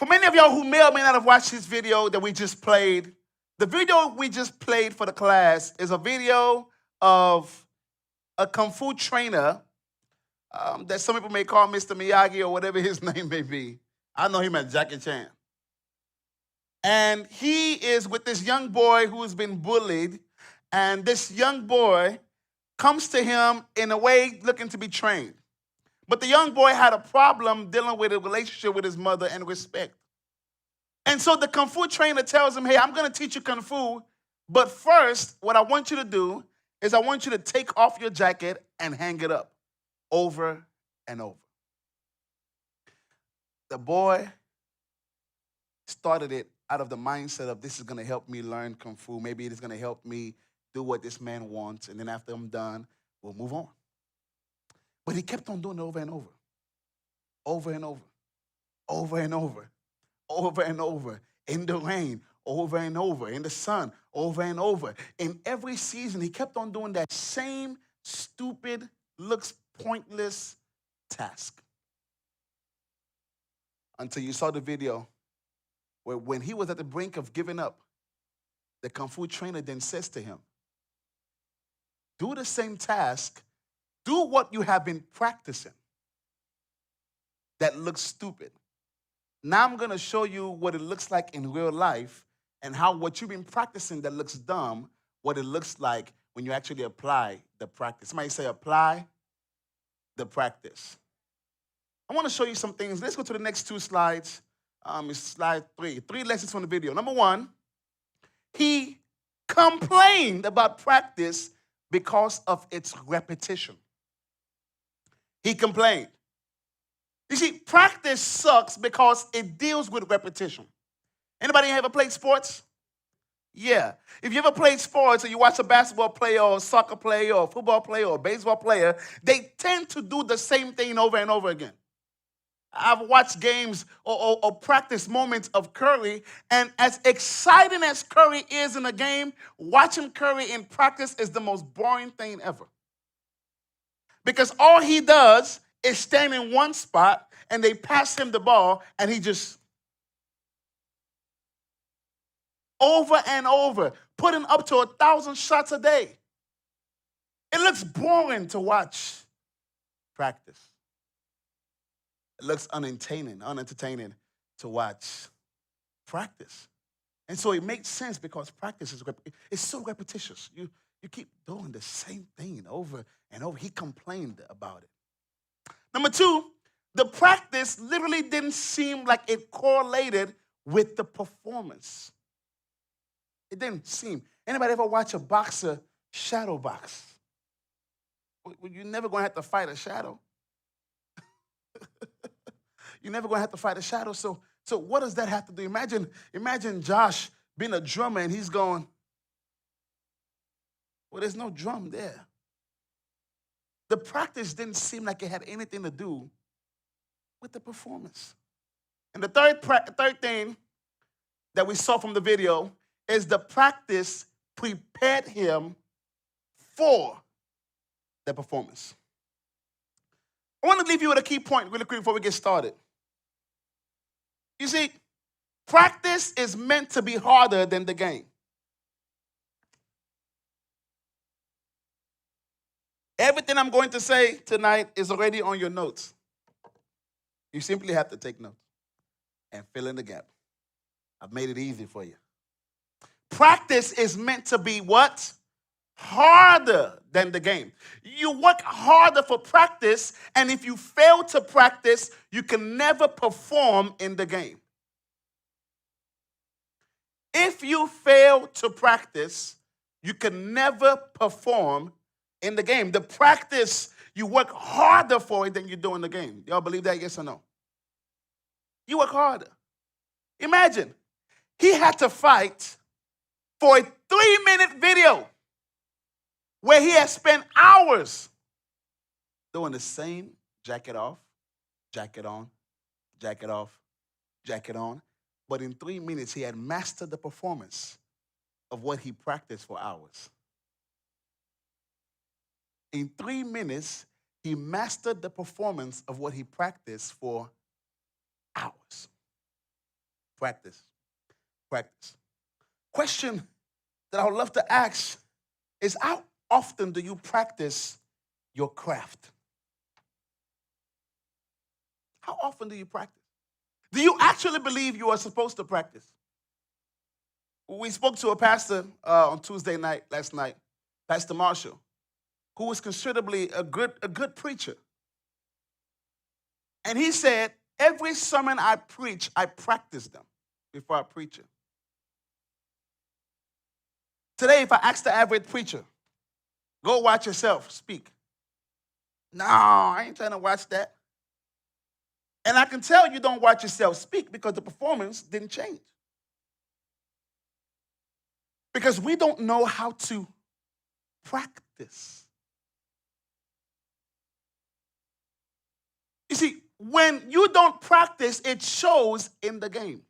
For many of y'all who may or may not have watched this video that we just played, the video we just played for the class is a video of a Kung Fu trainer that some people may call Mr. Miyagi or whatever his name may be. I know him as Jackie Chan. And he is with this young boy who has been bullied, and this young boy comes to him in a way looking to be trained. But the young boy had a problem dealing with a relationship with his mother and respect. And so the Kung Fu trainer tells him, hey, I'm going to teach you Kung Fu, but first, what I want you to do is I want you to take off your jacket and hang it up over and over. The boy started it out of the mindset of this is going to help me learn Kung Fu. Maybe it is going to help me do what this man wants, and then after I'm done, we'll move on. But he kept on doing it over and over, over and over, over and over, over and over, in the rain, over and over, in the sun, over and over. In every season, he kept on doing that same stupid, looks pointless task. Until you saw the video where when he was at the brink of giving up, the Kung Fu trainer then says to him, do the same task, do what you have been practicing that looks stupid. Now I'm going to show you what it looks like in real life and how what you've been practicing that looks dumb, what it looks like when you actually apply the practice. Somebody say apply the practice. I want to show you some things. Let's go to the next two slides. It's slide 3. 3 lessons from the video. Number 1, he complained about practice because of its repetition. He complained. You see, practice sucks because it deals with repetition. Anybody ever played sports? Yeah. If you ever played sports or you watch a basketball player or a soccer player or a football player or a baseball player, they tend to do the same thing over and over again. I've watched games or practice moments of Curry, and as exciting as Curry is in a game, watching Curry in practice is the most boring thing ever. Because all he does is stand in one spot, and they pass him the ball, and he just over and over, putting up to 1,000 shots a day. It looks boring to watch practice. It looks unentertaining to watch practice. And so it makes sense because practice is so repetitious. You keep doing the same thing over and over. He complained about it. Number 2, the practice literally didn't seem like it correlated with the performance. It didn't seem. Anybody ever watch a boxer shadow box? Well, you're never going to have to fight a shadow. You're never going to have to fight a shadow. So what does that have to do? Imagine Josh being a drummer and he's going, well, there's no drum there. The practice didn't seem like it had anything to do with the performance. And the third thing that we saw from the video is the practice prepared him for the performance. I want to leave you with a key point really quick before we get started. You see, practice is meant to be harder than the game. Everything I'm going to say tonight is already on your notes. You simply have to take notes and fill in the gap. I've made it easy for you. Practice is meant to be what? Harder than the game. You work harder for practice, and if you fail to practice, you can never perform in the game. If you fail to practice, you can never perform in the game. The practice, you work harder for it than you do in the game. Y'all believe that, yes or no? You work harder. Imagine, he had to fight for a 3-minute video where he has spent hours doing the same jacket off, jacket on, jacket off, jacket on. But in 3 minutes, he had mastered the performance of what he practiced for hours. In 3 minutes, he mastered the performance of what he practiced for hours. Practice. Practice. Question that I would love to ask is how often do you practice your craft? How often do you practice? Do you actually believe you are supposed to practice? We spoke to a pastor on Tuesday night, last night, Pastor Marshall, who was considerably a good preacher. And he said, every sermon I preach, I practice them before I preach it. Today, if I ask the average preacher, go watch yourself speak. No, I ain't trying to watch that. And I can tell you don't watch yourself speak because the performance didn't change. Because we don't know how to practice. You see, when you don't practice, it shows in the game.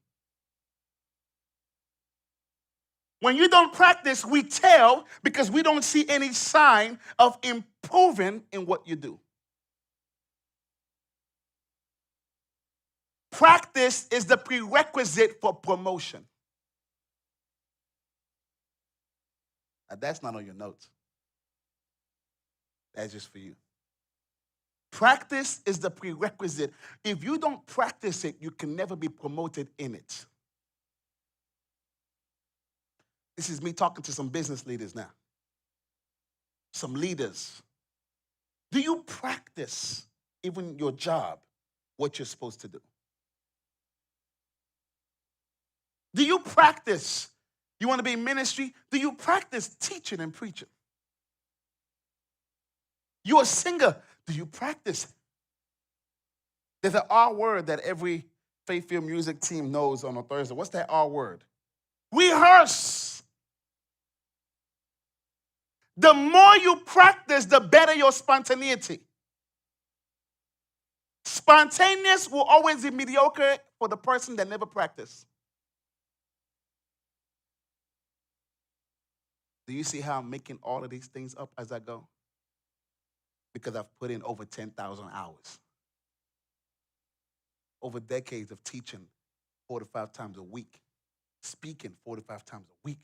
When you don't practice, we tell because we don't see any sign of improving in what you do. Practice is the prerequisite for promotion. Now, that's not on your notes. That's just for you. Practice is the prerequisite. If you don't practice it, you can never be promoted in it. This is me talking to some business leaders now. Some leaders. Do you practice, even your job, what you're supposed to do? Do you practice? You want to be in ministry? Do you practice teaching and preaching? You're a singer. Do you practice? There's an R word that every faith-filled music team knows on a Thursday. What's that R word? Rehearse. The more you practice, the better your spontaneity. Spontaneous will always be mediocre for the person that never practiced. Do you see how I'm making all of these things up as I go? Because I've put in over 10,000 hours. Over decades of teaching 45 times a week, speaking 45 times a week.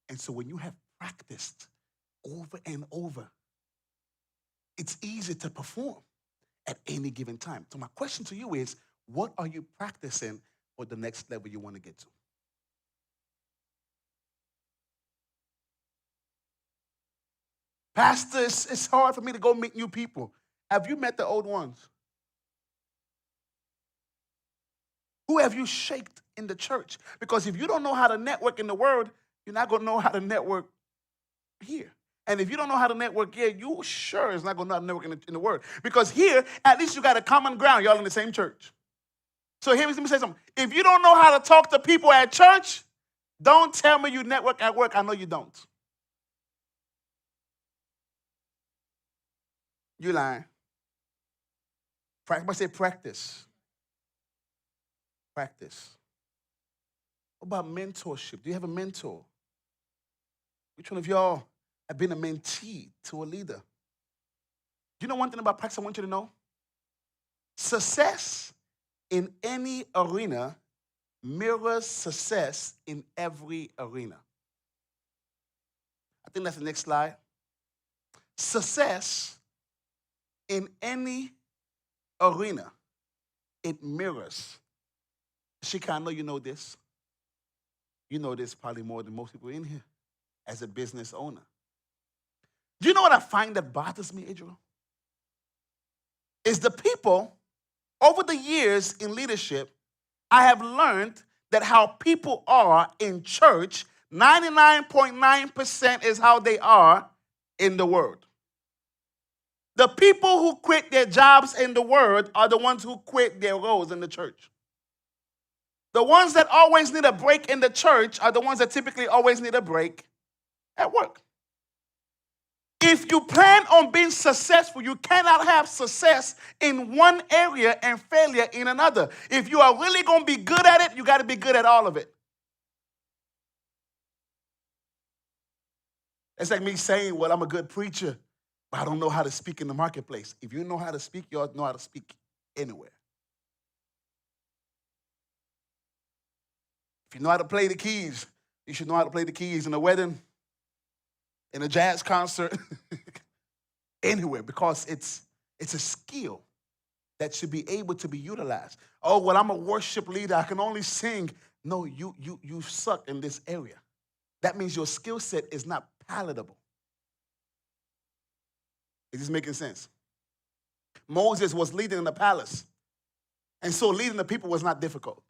And so when you have practiced over and over, it's easy to perform at any given time. So my question to you is, what are you practicing for the next level you want to get to? Pastor, it's hard for me to go meet new people. Have you met the old ones? Who have you shaped in the church? Because if you don't know how to network in the world, you're not going to know how to network here. And if you don't know how to network here, you sure is not going to know how to network in the world. Because here, at least you got a common ground. Y'all in the same church. So here, let me say something. If you don't know how to talk to people at church, don't tell me you network at work. I know you don't. You lying. Practice. I say practice. Practice. What about mentorship? Do you have a mentor? Which one of y'all have been a mentee to a leader? Do you know one thing about practice I want you to know? Success in any arena mirrors success in every arena. I think that's the next slide. Success in any arena, it mirrors. Shika, I know you know this. You know this probably more than most people in here as a business owner. Do you know what I find that bothers me, Adriel? Is the people, over the years in leadership, I have learned that how people are in church, 99.9% is how they are in the world. The people who quit their jobs in the world are the ones who quit their roles in the church. The ones that always need a break in the church are the ones that typically always need a break at work. If you plan on being successful, you cannot have success in one area and failure in another. If you are really going to be good at it, you got to be good at all of it. It's like me saying, well, I'm a good preacher, but I don't know how to speak in the marketplace. If you know how to speak, you ought to know how to speak anywhere. you know how to play the keys, you should know how to play the keys in a wedding, in a jazz concert, anywhere, because it's a skill that should be able to be utilized. Oh, well, I'm a worship leader. I can only sing. No, you suck in this area. That means your skill set is not palatable. Is this making sense? Moses was leading in the palace, and so leading the people was not difficult.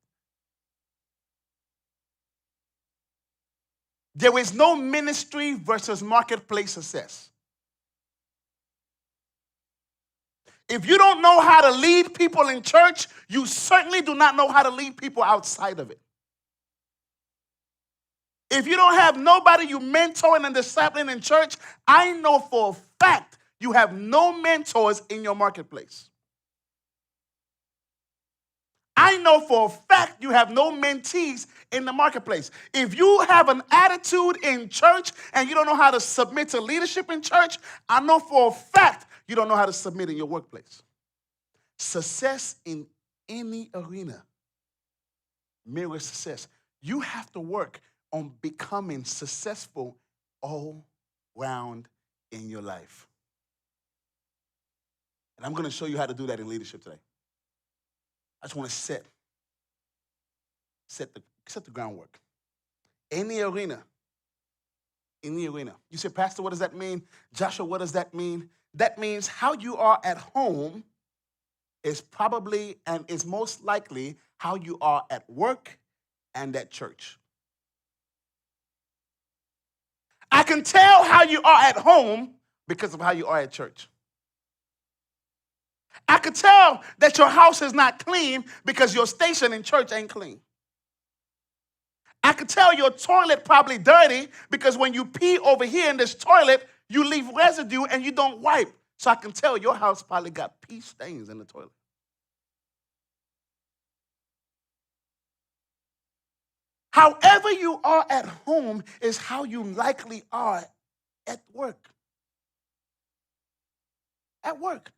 There is no ministry versus marketplace success. If you don't know how to lead people in church, you certainly do not know how to lead people outside of it. If you don't have nobody you mentoring and discipling in church, I know for a fact you have no mentors in your marketplace. I know for a fact you have no mentees in the marketplace. If you have an attitude in church and you don't know how to submit to leadership in church, I know for a fact you don't know how to submit in your workplace. Success in any arena mirrors success. You have to work on becoming successful all round in your life. And I'm going to show you how to do that in leadership today. I just want to set the groundwork. Any arena. You say, Pastor, what does that mean? Joshua, what does that mean? That means how you are at home is probably and is most likely how you are at work and at church. I can tell how you are at home because of how you are at church. I could tell that your house is not clean because your station in church ain't clean. I could tell your toilet probably dirty because when you pee over here in this toilet, you leave residue and you don't wipe. So I can tell your house probably got pee stains in the toilet. However you are at home is how you likely are at work. At work.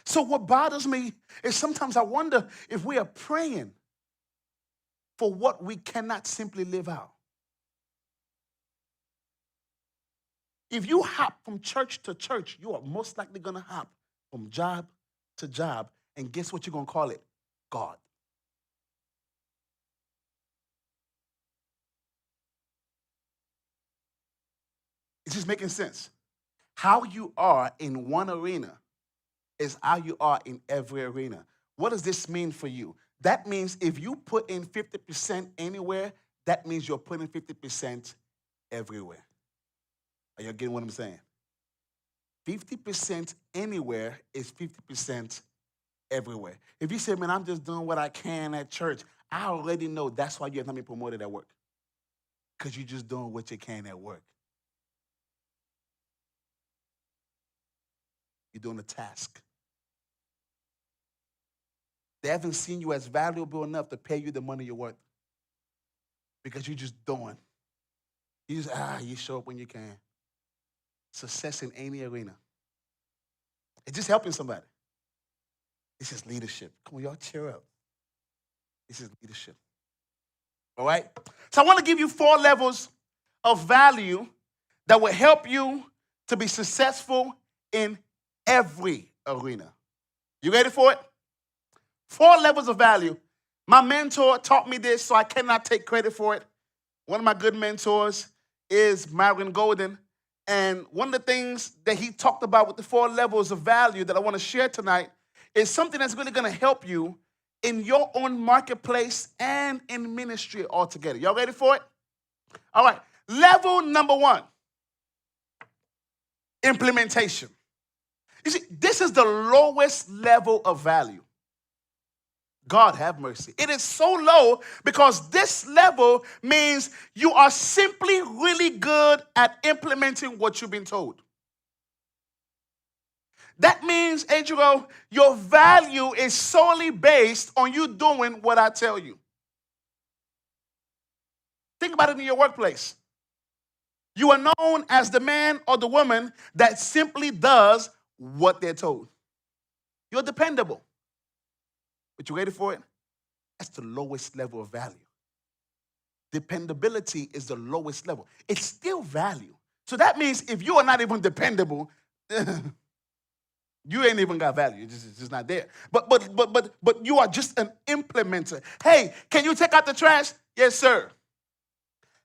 So what bothers me is sometimes I wonder if we are praying for what we cannot simply live out. If you hop from church to church, you are most likely going to hop from job to job, and guess what you're going to call it? God. It's just making sense. How you are in one arena is how you are in every arena. What does this mean for you? That means if you put in 50% anywhere, that means you're putting 50% everywhere. Are you getting what I'm saying? 50% anywhere is 50% everywhere. If you say, man, I'm just doing what I can at church, I already know that's why you have not been promoted at work. Because you're just doing what you can at work. You're doing a task. They haven't seen you as valuable enough to pay you the money you're worth. Because you're just doing. You show up when you can. Success in any arena. It's just helping somebody. This is leadership. Come on, y'all cheer up. This is leadership. All right? So I want to give you 4 levels of value that will help you to be successful in every arena. You ready for it? 4 levels of value. My mentor taught me this, so I cannot take credit for it. One of my good mentors is Myron Golden. And one of the things that he talked about with the 4 levels of value that I want to share tonight is something that's really going to help you in your own marketplace and in ministry altogether. Y'all ready for it? All right. Level number 1, implementation. You see, this is the lowest level of value. God have mercy. It is so low because this level means you are simply really good at implementing what you've been told. That means, Adriel, your value is solely based on you doing what I tell you. Think about it in your workplace. You are known as the man or the woman that simply does what they're told. You're dependable. But you ready for it? That's the lowest level of value. Dependability is the lowest level. It's still value. So that means if you are not even dependable, you ain't even got value. It's just not there. But you are just an implementer. Hey, can you take out the trash? Yes, sir.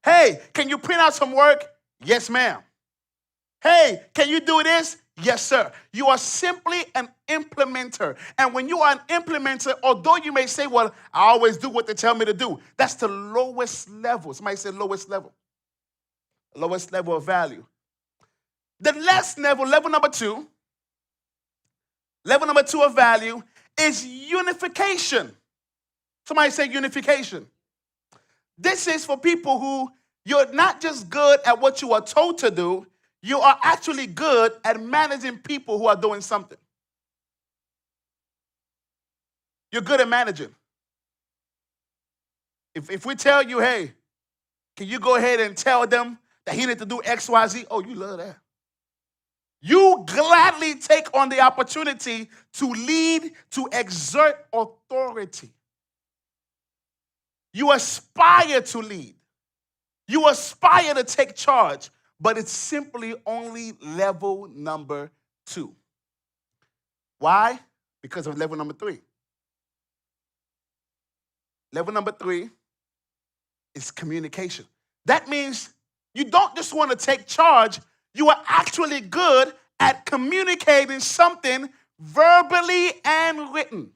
Hey, can you print out some work? Yes, ma'am. Hey, can you do this? Yes, sir. You are simply an implementer. And when you are an implementer, although you may say, well, I always do what they tell me to do, that's the lowest level. Somebody say lowest level. Lowest level of value. The last level number two of value is unification. Somebody say unification. This is for people who you're not just good at what you are told to do, you are actually good at managing people who are doing something. You're good at managing. If we tell you, hey, can you go ahead and tell them that he need to do X, Y, Z? Oh, you love that. You gladly take on the opportunity to lead, to exert authority. You aspire to lead. You aspire to take charge, but it's simply only level number 2. Why? Because of level number 3. Level number 3 is communication. That means you don't just want to take charge, you are actually good at communicating something verbally and written.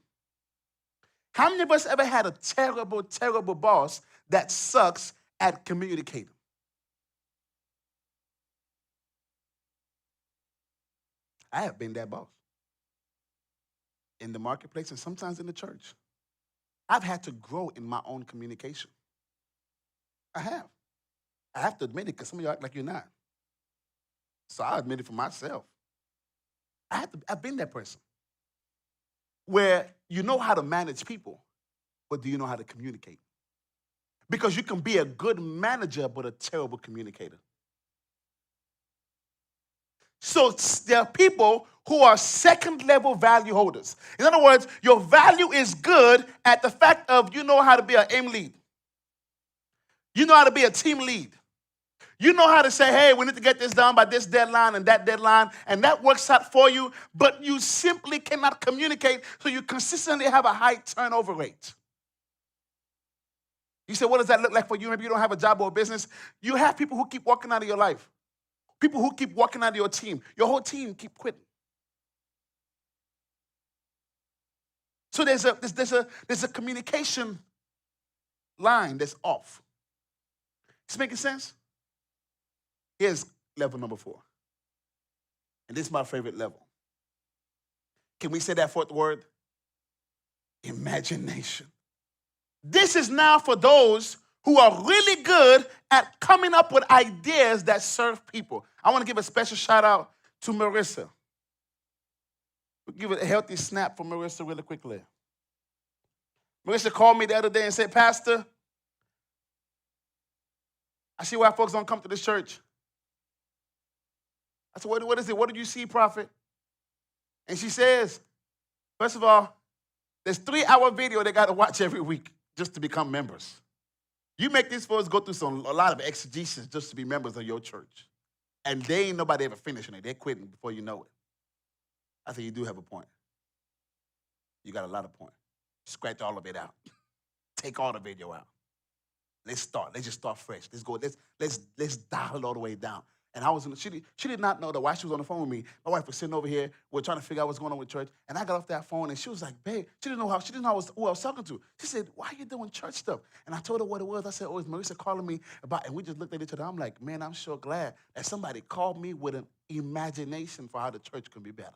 How many of us ever had a terrible, terrible boss that sucks at communicating? I have been that boss in the marketplace and sometimes in the church. I've had to grow in my own communication. I have. I have to admit it because some of you act like you're not. So I admit it for myself. I've been that person where you know how to manage people, but do you know how to communicate? Because you can be a good manager, but a terrible communicator. So there are people who are second level value holders. In other words, your value is good at the fact of you know how to be an aim lead. You know how to be a team lead. You know how to say, hey, we need to get this done by this deadline and that works out for you, but you simply cannot communicate, so you consistently have a high turnover rate. You say, what does that look like for you? Maybe you don't have a job or a business. You have people who keep walking out of your life. People who keep walking out of your team. Your whole team keep quitting. So there's a communication line that's off. Is this making sense? Here's level number 4. And this is my favorite level. Can we say that fourth word? Imagination. This is now for those who are really good at coming up with ideas that serve people. I want to give a special shout out to Marissa. We'll give it a healthy snap for Marissa really quickly. Marissa called me the other day and said, Pastor, I see why folks don't come to this church. I said, what is it? What did you see, prophet? And she says, first of all, there's 3-hour video they got to watch every week just to become members. You make these folks go through a lot of exegesis just to be members of your church. And they ain't nobody ever finishing it. They're quitting before you know it. I said, you do have a point. You got a lot of points. Scratch all of it out. Take all the video out. Let's start. Let's just start fresh. Let's go. Let's dial it all the way down. And she did not know that while she was on the phone with me, my wife was sitting over here. We're trying to figure out what's going on with church. And I got off that phone and she was like, babe, she didn't know who I was talking to. She said, why are you doing church stuff? And I told her what it was. I said, oh, it's Marissa calling me about, and we just looked at each other. I'm like, man, I'm sure glad that somebody called me with an imagination for how the church can be better.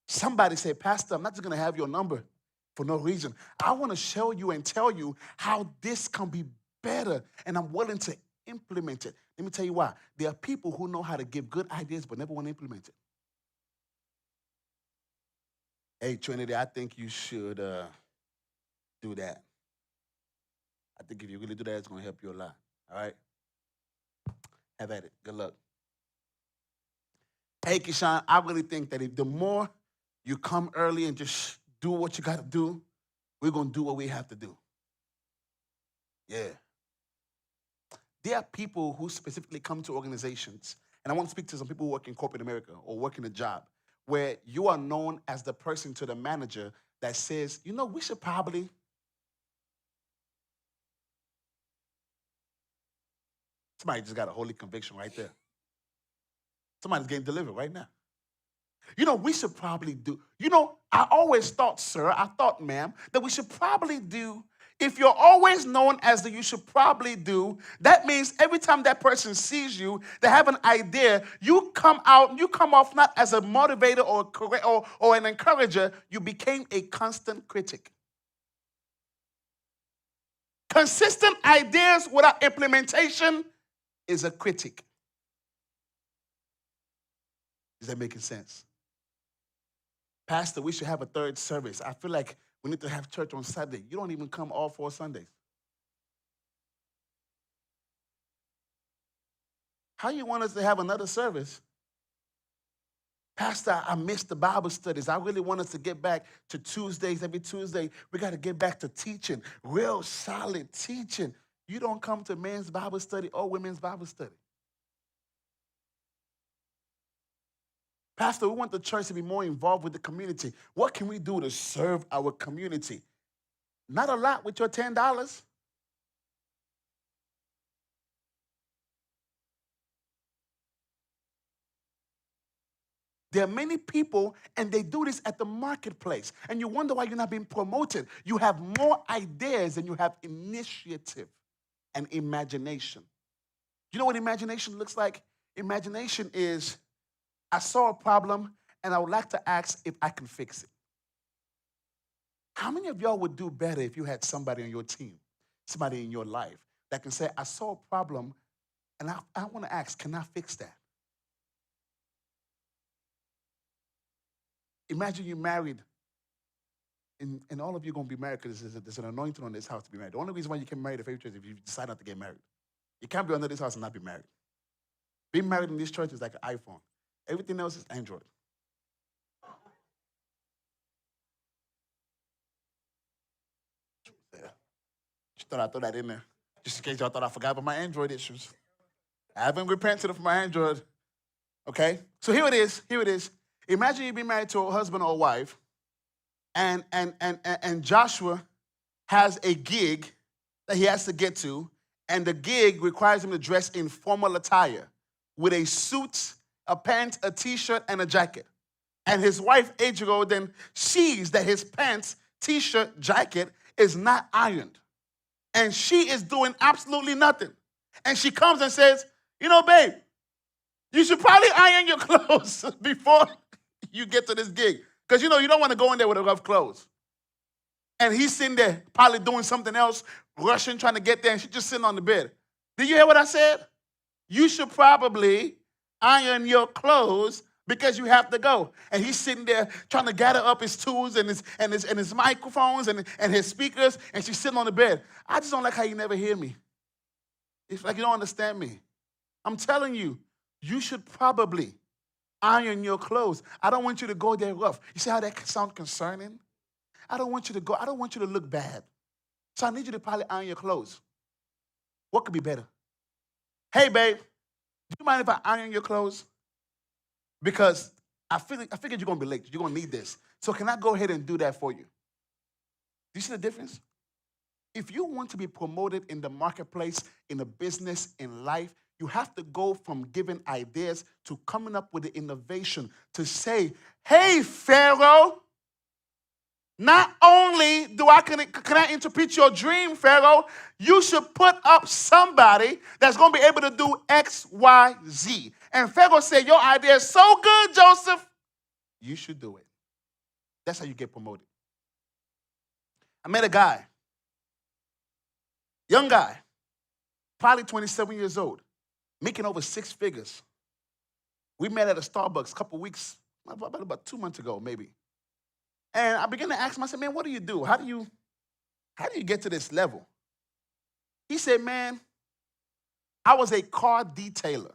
Somebody said, Pastor, I'm not just going to have your number for no reason. I want to show you and tell you how this can be better, and I'm willing to implement it. Let me tell you why. There are people who know how to give good ideas but never want to implement it. Hey, Trinity, I think you should do that. I think if you really do that, it's going to help you a lot. All right? Have at it. Good luck. Hey, Kishan, I really think that if the more you come early and just do what you got to do, we're going to do what we have to do. Yeah. There are people who specifically come to organizations, and I want to speak to some people who work in corporate America or work in a job where you are known as the person to the manager that says, you know, we should probably, somebody just got a holy conviction right there. Somebody's getting delivered right now. You know, we should probably do, you know, I always thought, sir, I thought, ma'am, that we should probably do, if you're always known as the you should probably do, that means every time that person sees you, they have an idea, you come out, you come off not as a motivator or an encourager, you became a constant critic. Consistent ideas without implementation is a critic. Is that making sense? Pastor, we should have a third service. I feel like we need to have church on Saturday. You don't even come all 4 Sundays. How you want us to have another service? Pastor, I missed the Bible studies. I really want us to get back to Tuesdays. Every Tuesday, we got to get back to teaching, real solid teaching. You don't come to men's Bible study or women's Bible study. Pastor, we want the church to be more involved with the community. What can we do to serve our community? Not a lot with your $10. There are many people, and they do this at the marketplace. And you wonder why you're not being promoted. You have more ideas than you have initiative and imagination. You know what imagination looks like? Imagination is, I saw a problem, and I would like to ask if I can fix it. How many of y'all would do better if you had somebody on your team, somebody in your life that can say, I saw a problem, and I want to ask, can I fix that? Imagine you're married, and all of you are going to be married because there's an anointing on this house to be married. The only reason why you can marry the faith church is if you decide not to get married. You can't be under this house and not be married. Being married in this church is like an iPhone. Everything else is Android. Yeah. Just thought I'd throw that in there. Just in case y'all thought I forgot about my Android issues. I haven't repented of my Android. Okay? So here it is. Here it is. Imagine you being married to a husband or a wife, and Joshua has a gig that he has to get to, and the gig requires him to dress in formal attire with a suit, a pants, a t-shirt, and a jacket. And his wife, Adriel, then sees that his pants, t-shirt, jacket is not ironed. And she is doing absolutely nothing. And she comes and says, you know, babe, you should probably iron your clothes before you get to this gig. Because, you know, you don't want to go in there with rough clothes. And he's sitting there probably doing something else, rushing, trying to get there, and she's just sitting on the bed. Did you hear what I said? You should probably iron your clothes because you have to go. And he's sitting there trying to gather up his tools and his microphones and his speakers, and she's sitting on the bed. I just don't like how you never hear me. It's like you don't understand me. I'm telling you, you should probably iron your clothes. I don't want you to go there rough. You see how that sounds concerning? I don't want you to go. I don't want you to look bad. So I need you to probably iron your clothes. What could be better? Hey, babe, do you mind if I iron your clothes? Because I figured you're going to be late. You're going to need this. So can I go ahead and do that for you? Do you see the difference? If you want to be promoted in the marketplace, in a business, in life, you have to go from giving ideas to coming up with the innovation to say, hey, Pharaoh, not only can I interpret your dream, Pharaoh, you should put up somebody that's going to be able to do X, Y, Z. And Pharaoh said, your idea is so good, Joseph, you should do it. That's how you get promoted. I met a guy, young guy, probably 27 years old, making over 6 figures. We met at a Starbucks a couple weeks, about 2 months ago, maybe. And I began to ask him, I said, man, what do you do? How do you get to this level? He said, man, I was a car detailer.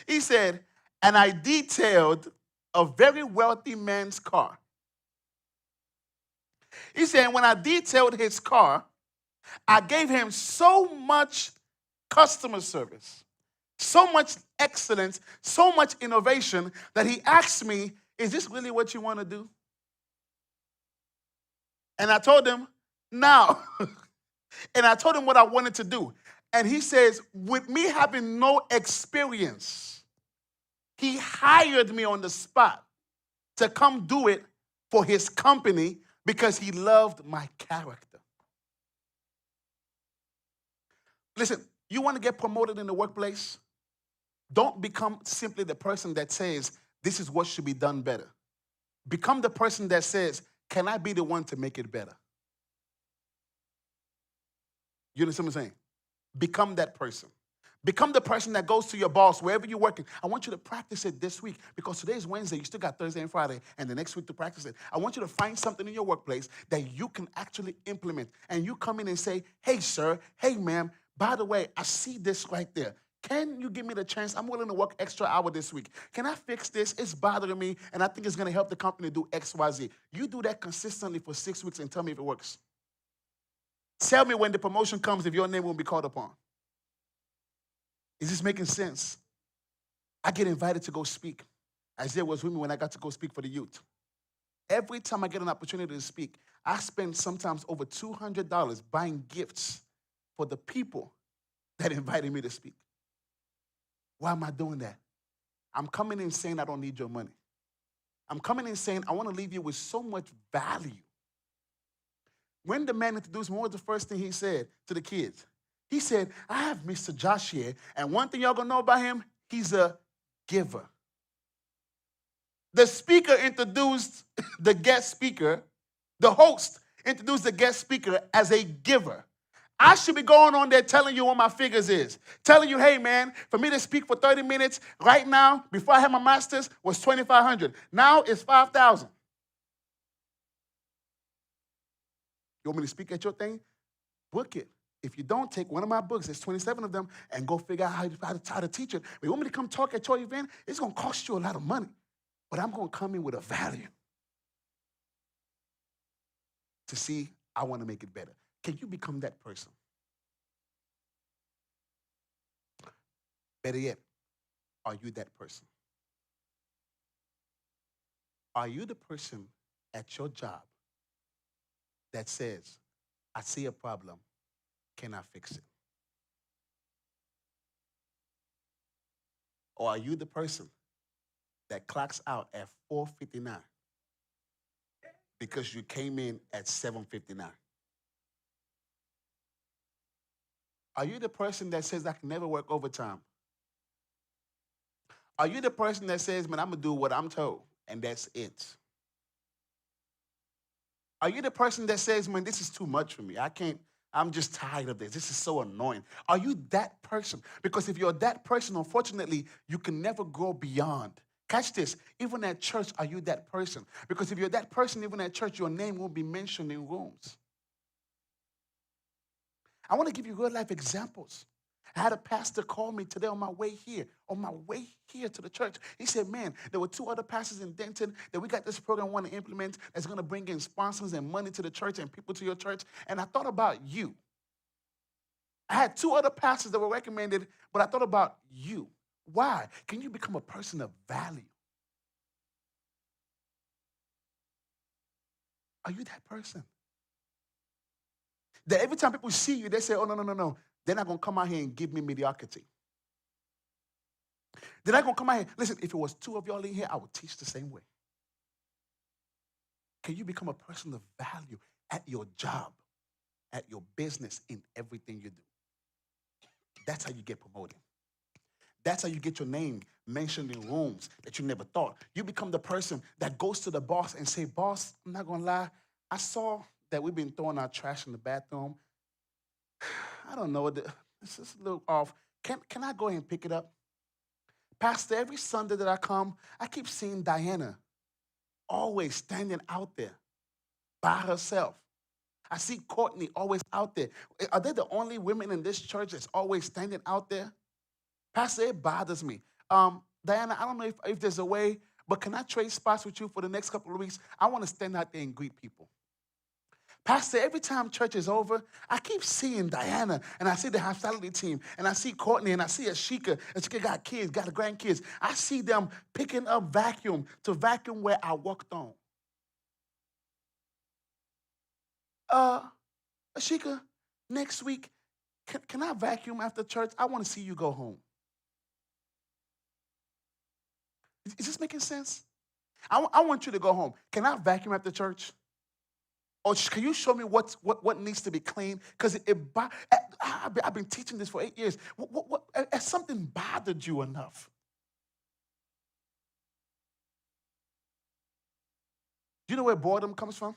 He said, and I detailed a very wealthy man's car. He said, when I detailed his car, I gave him so much customer service, so much excellence, so much innovation that he asked me, is this really what you want to do? And I told him, no. And I told him what I wanted to do. And he says, with me having no experience, he hired me on the spot to come do it for his company because he loved my character. Listen, you want to get promoted in the workplace? Don't become simply the person that says, this is what should be done better. Become the person that says, can I be the one to make it better? You understand what I'm saying? Become that person. Become the person that goes to your boss, wherever you're working. I want you to practice it this week because today is Wednesday. You still got Thursday and Friday and the next week to practice it. I want you to find something in your workplace that you can actually implement. And you come in and say, hey, sir, hey, ma'am, by the way, I see this right there. Can you give me the chance? I'm willing to work extra hour this week. Can I fix this? It's bothering me, and I think it's going to help the company do X, Y, Z. You do that consistently for 6 weeks and tell me if it works. Tell me when the promotion comes if your name won't be called upon. Is this making sense? I get invited to go speak. Isaiah was with me when I got to go speak for the youth. Every time I get an opportunity to speak, I spend sometimes over $200 buying gifts for the people that invited me to speak. Why am I doing that? I'm coming in saying I don't need your money. I'm coming in saying I want to leave you with so much value. When the man introduced me, what was the first thing he said to the kids? He said, I have Mr. Josh here, and one thing y'all gonna know about him, he's a giver. The speaker introduced the guest speaker, the host introduced the guest speaker as a giver. I should be going on there telling you what my figures is. Telling you, hey, man, for me to speak for 30 minutes right now, before I had my master's, was $2,500. Now it's $5,000. You want me to speak at your thing? Book it. If you don't, take one of my books, there's 27 of them, and go figure out how to teach it. But you want me to come talk at your event? It's going to cost you a lot of money. But I'm going to come in with a value to see I want to make it better. Can you become that person? Better yet, are you that person? Are you the person at your job that says, I see a problem, can I fix it? Or are you the person that clocks out at 4:59 because you came in at 7:59? Are you the person that says, I can never work overtime? Are you the person that says, man, I'm going to do what I'm told, and that's it? Are you the person that says, man, this is too much for me. I'm just tired of this. This is so annoying. Are you that person? Because if you're that person, unfortunately, you can never grow beyond. Catch this. Even at church, are you that person? Because if you're that person, even at church, your name won't be mentioned in rooms. I want to give you real life examples. I had a pastor call me today on my way here to the church. He said, man, there were 2 other pastors in Denton that we got this program we want to implement that's going to bring in sponsors and money to the church and people to your church. And I thought about you. I had 2 other pastors that were recommended, but I thought about you. Why? Can you become a person of value? Are you that person? That every time people see you, they say, oh, no. They're not going to come out here and give me mediocrity. They're not going to come out here. Listen, if it was 2 of y'all in here, I would teach the same way. Can you become a person of value at your job, at your business, in everything you do? That's how you get promoted. That's how you get your name mentioned in rooms that you never thought. You become the person that goes to the boss and say, boss, I'm not going to lie, I saw that we've been throwing our trash in the bathroom. I don't know, this is a little off. Can I go ahead and pick it up? Pastor, every Sunday that I come, I keep seeing Diana always standing out there by herself. I see Courtney always out there. Are they the only women in this church that's always standing out there? Pastor, it bothers me. Diana, I don't know if there's a way, but can I trade spots with you for the next couple of weeks? I want to stand out there and greet people. Pastor, every time church is over, I keep seeing Diana, and I see the hospitality team, and I see Courtney, and I see Ashika. Ashika got kids, got grandkids. I see them picking up vacuum to vacuum where I walked on. Uh, Ashika, next week, can I vacuum after church? I want to see you go home. Is this making sense? I want you to go home. Can I vacuum after church? Or can you show me what needs to be clean? Because I've been teaching this for 8 years. Has something bothered you enough? Do you know where boredom comes from?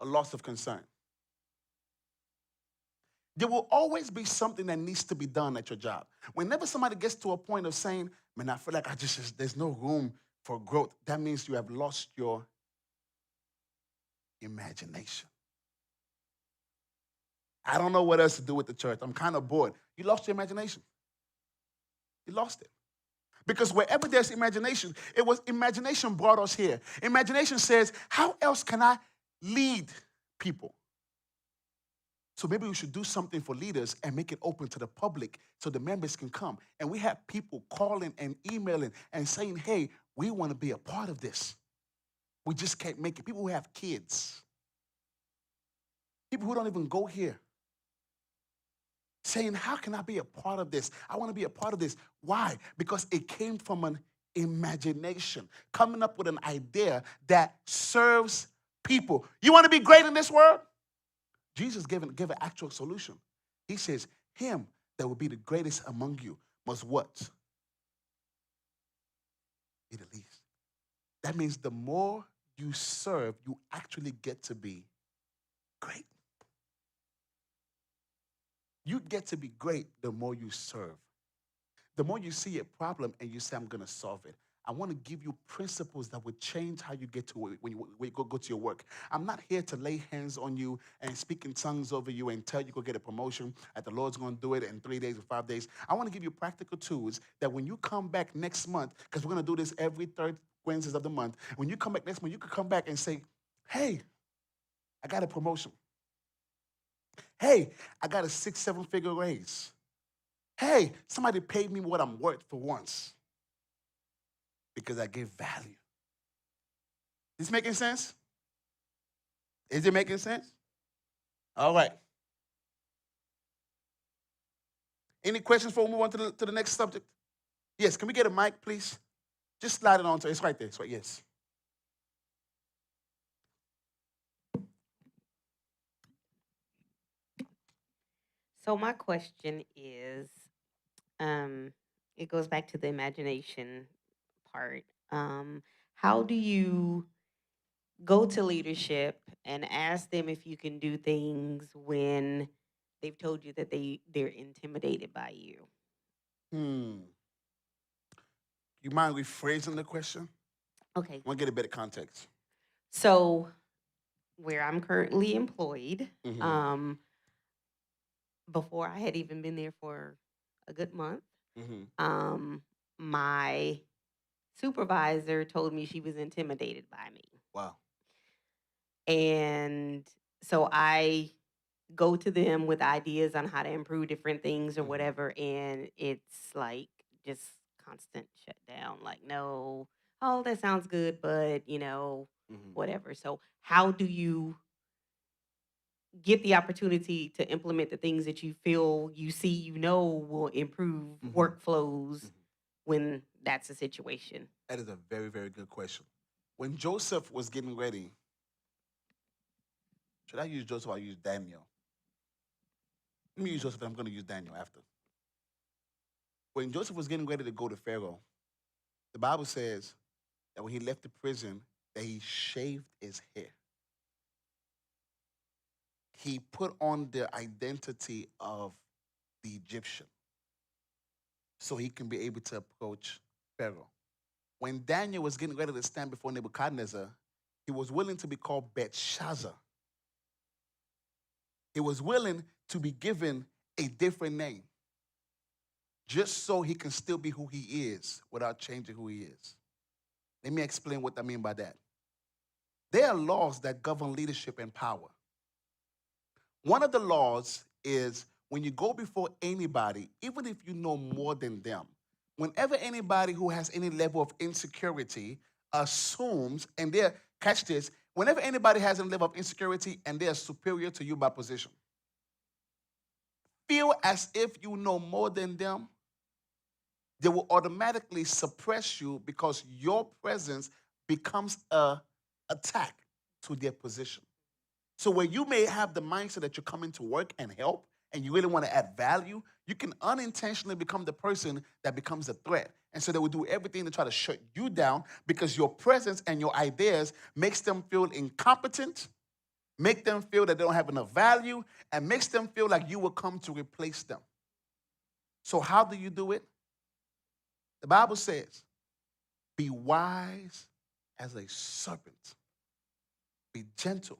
A loss of concern. There will always be something that needs to be done at your job. Whenever somebody gets to a point of saying, man, I feel like there's no room for growth, that means you have lost your imagination. I don't know what else to do with the church. I'm kind of bored. You lost your imagination. You lost it. Because wherever there's imagination, it was imagination brought us here. Imagination says, how else can I lead people? So maybe we should do something for leaders and make it open to the public so the members can come. And we have people calling and emailing and saying, hey, we want to be a part of this. We just can't make it. People who have kids, people who don't even go here, saying, how can I be a part of this? I want to be a part of this. Why? Because it came from an imagination, coming up with an idea that serves people. You want to be great in this world? Jesus gave an actual solution. He says, him that will be the greatest among you must what? Be the least. That means the more you serve, you actually get to be great. You get to be great the more you serve. The more you see a problem and you say, I'm going to solve it. I want to give you principles that would change how you get to when you go to your work. I'm not here to lay hands on you and speak in tongues over you and tell you go get a promotion, that the Lord's going to do it in 3 days or 5 days. I want to give you practical tools that when you come back next month, because we're going to do this every third Wednesdays of the month, when you come back next month, you can come back and say, hey, I got a promotion. Hey, I got a 6-7 figure raise. Hey, somebody paid me what I'm worth for once because I gave value. Is this making sense? Is it making sense? All right. Any questions before we move on to the next subject? Yes, can we get a mic, please? Just slide it on to it. It's right there. It's right, yes. So my question is, um, it goes back to the imagination part. How do you go to leadership and ask them if you can do things when they've told you that they're intimidated by you? Hmm. You mind rephrasing the question? Okay, I want to get a better context. so where I'm currently employed, Mm-hmm. um, before I had even been there for a good month, Mm-hmm. um, my supervisor told me she was intimidated by me. Wow. And so I go to them with ideas on how to improve different things or Mm-hmm. whatever. And it's like just constant shutdown. Like, no, oh, that sounds good, but Mm-hmm. whatever. So, how do you get the opportunity to implement the things that you feel will improve Mm-hmm. workflows Mm-hmm. when that's a situation? That is a very, very good question. When Joseph was getting ready, should I use Joseph or I use Daniel? Let me use Joseph, and I'm going to use Daniel after. When Joseph was getting ready to go to Pharaoh, the Bible says that when he left the prison, that he shaved his hair. He put on the identity of the Egyptian so he can be able to approach Pharaoh. When Daniel was getting ready to stand before Nebuchadnezzar, he was willing to be called Belshazzar. He was willing to be given a different name just so he can still be who he is without changing who he is. Let me explain what I mean by that. There are laws that govern leadership and power. One of the laws is when you go before anybody, even if you know more than them, whenever anybody who has any level of insecurity assumes, and they're, catch this, whenever anybody has a level of insecurity and they're superior to you by position, feel as if you know more than them, they will automatically suppress you because your presence becomes a attack to their position. So where you may have the mindset that you're coming to work and help and you really want to add value, you can unintentionally become the person that becomes a threat. And so they will do everything to try to shut you down because your presence and your ideas makes them feel incompetent, make them feel that they don't have enough value, and makes them feel like you will come to replace them. So how do you do it? The Bible says, be wise as a serpent, be gentle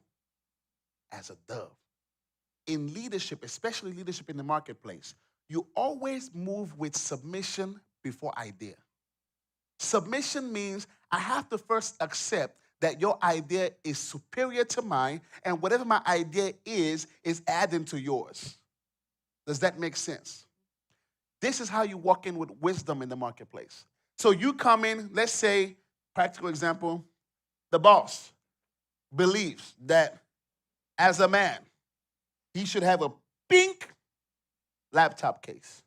as a dove. In leadership, especially leadership in the marketplace, you always move with submission before idea. Submission means I have to first accept that your idea is superior to mine, and whatever my idea is adding to yours. Does that make sense? This is how you walk in with wisdom in the marketplace. So you come in, let's say, practical example, the boss believes that as a man, he should have a pink laptop case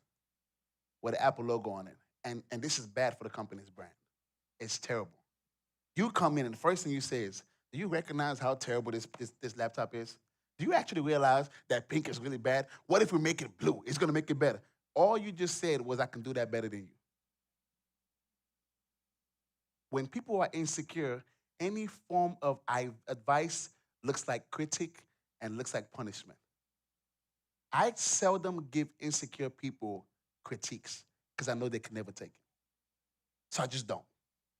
with an Apple logo on it. And this is bad for the company's brand. It's terrible. You come in and the first thing you say is, do you recognize how terrible this laptop is? Do you actually realize that pink is really bad? What if we make it blue? It's going to make it better. All you just said was, I can do that better than you. When people are insecure, any form of advice looks like critique and looks like punishment. I seldom give insecure people critiques because I know they can never take it. So I just don't.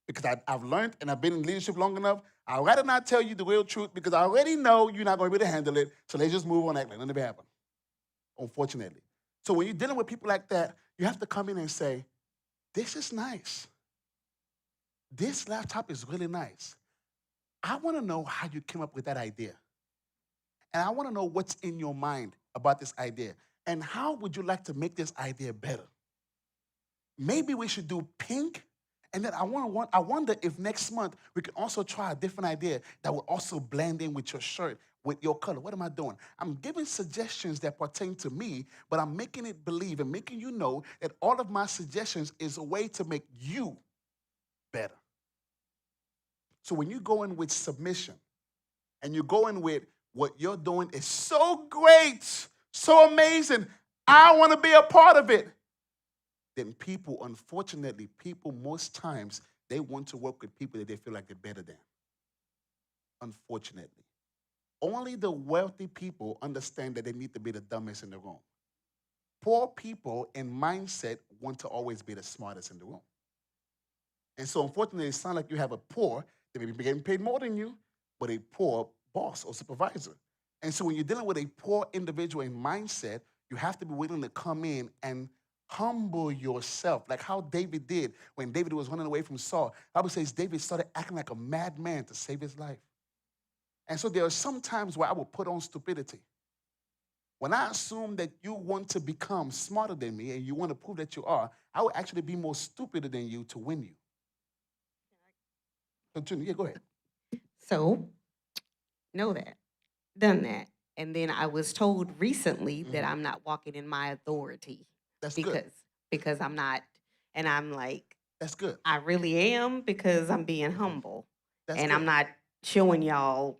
Because I've learned and I've been in leadership long enough. I'd rather not tell you the real truth because I already know you're not going to be able to handle it. So let's just move on, act like nothing ever happened, unfortunately. So when you're dealing with people like that, you have to come in and say, this is nice. This laptop is really nice. I want to know how you came up with that idea. And I want to know what's in your mind about this idea. And how would you like to make this idea better? Maybe we should do pink. And then I wonder if next month we could also try a different idea that will also blend in with your shirt, with your color. What am I doing? I'm giving suggestions that pertain to me, but I'm making it believe and making you know that all of my suggestions is a way to make you better. So when you go in with submission and you go in with what you're doing is so great, so amazing, I want to be a part of it, then people, unfortunately, people most times, they want to work with people that they feel like they're better than. Unfortunately. Only the wealthy people understand that they need to be the dumbest in the room. Poor people in mindset want to always be the smartest in the room. And so, unfortunately, it sounds like you have a poor, they may be getting paid more than you, but a poor boss or supervisor. And so, when you're dealing with a poor individual in mindset, you have to be willing to come in and humble yourself, like how David did when David was running away from Saul. The Bible says David started acting like a madman to save his life. And so, there are some times where I will put on stupidity. When I assume that you want to become smarter than me and you want to prove that you are, I will actually be more stupid than you to win you. Continue. Yeah, go ahead. So, know that, done that. And then I was told recently that Mhm. I'm not walking in my authority That's good. because I'm not, and I'm like, That's good. I really am because I'm being Mhm. humble That's and I'm good. not showing y'all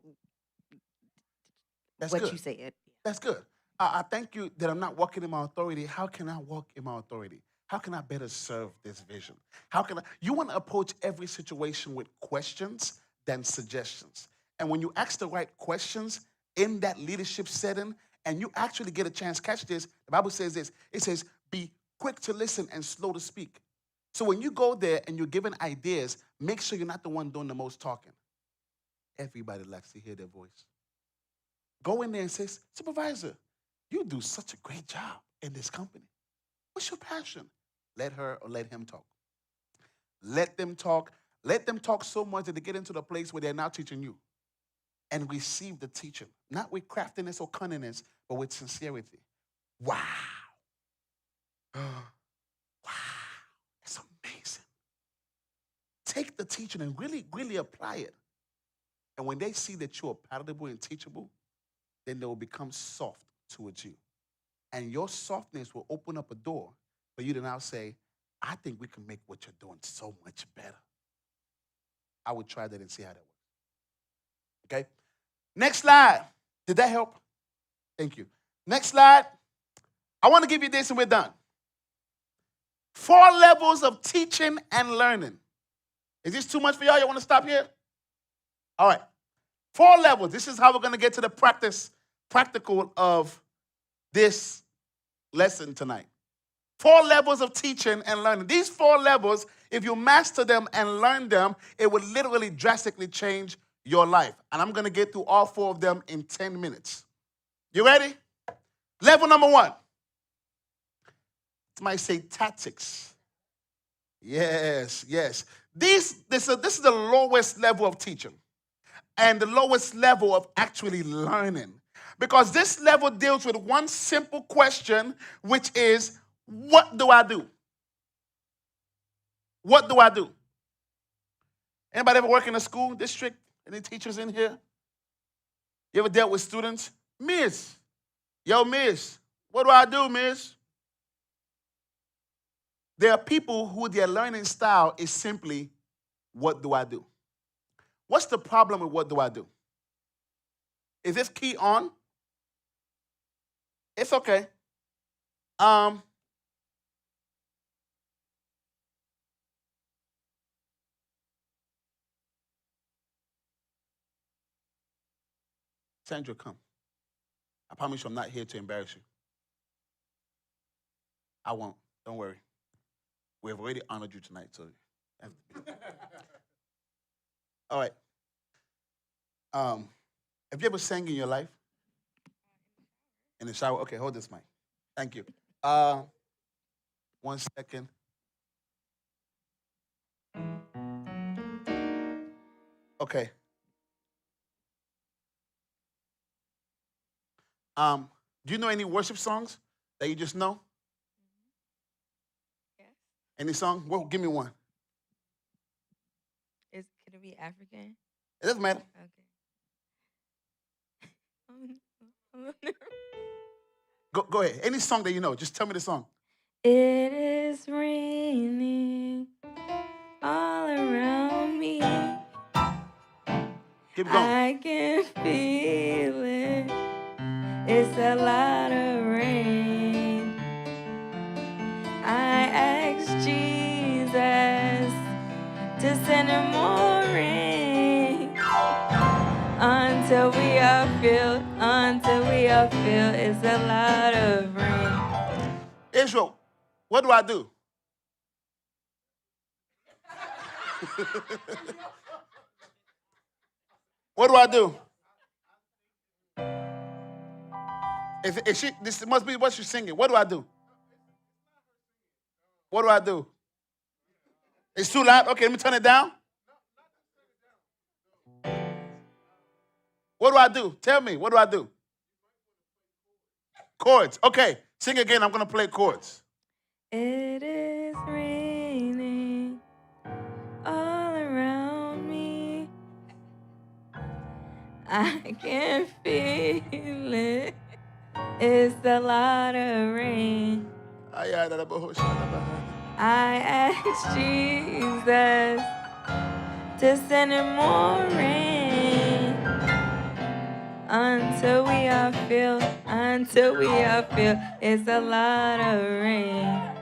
That's what good. you said. That's good. I thank you that I'm not walking in my authority. How can I walk in my authority? How can I better serve this vision? How can I? You want to approach every situation with questions than suggestions. And when you ask the right questions in that leadership setting, and you actually get a chance, catch this. The Bible says this. It says, "Be quick to listen and slow to speak." So when you go there and you're giving ideas, make sure you're not the one doing the most talking. Everybody likes to hear their voice. Go in there and say, supervisor, you do such a great job in this company. What's your passion? Let her or let him talk. Let them talk. Let them talk so much that they get into the place where they're now teaching you. and receive the teaching, not with craftiness or cunningness, but with sincerity. Wow. Wow. It's amazing. Take the teaching and really, really apply it. And when they see that you are palatable and teachable, then they will become soft towards you. And your softness will open up a door for you to now say, I think we can make what you're doing so much better. I would try that and see how that works. Okay? Next slide. Did that help? Thank you. Next slide. I want to give you this and we're done. 4 levels of teaching and learning. Is this too much for y'all? You want to stop here? All right. 4 levels. This is how we're going to get to the practical of this lesson tonight. 4 levels of teaching and learning. These 4 levels, if you master them and learn them, it would literally drastically change your life. And I'm going to get through all 4 of them in 10 minutes. You ready? Level number 1. Somebody say tactics. Yes, yes. This is the lowest level of teaching and the lowest level of actually learning. Because this level deals with one simple question, which is, what do I do? What do I do? Anybody ever work in a school district? Any teachers in here? You ever dealt with students? Miss, yo, miss, what do I do, miss? There are people who their learning style is simply, what do I do? What's the problem with what do I do? Is this key on? It's okay. Sandra, come. I promise you I'm not here to embarrass you. I won't. Don't worry. We have already honored you tonight, so. All right. Have you ever sang in your life? In the shower? Okay, hold this mic. Thank you. 1 second. Okay. Do you know any worship songs that you just know? Yes. Any song? Well, give me one. Could it be African? It doesn't matter. Okay. Go ahead. Any song that you know, just tell me the song. It is raining all around me. Keep going. I can feel it. It's a lot of rain. I asked Jesus to send him more rain until we are filled. It's a lot of rain. Israel, what do I do? What do I do? If she, this must be what she's singing. What do I do? What do I do? It's too loud. Okay, let me turn it down. What do I do? Tell me. What do I do? Chords. Okay, sing again. I'm gonna play chords. It is raining all around me. I can feel it. It's a lot of rain. I asked Jesus to send him more rain until we are filled. It's a lot of rain.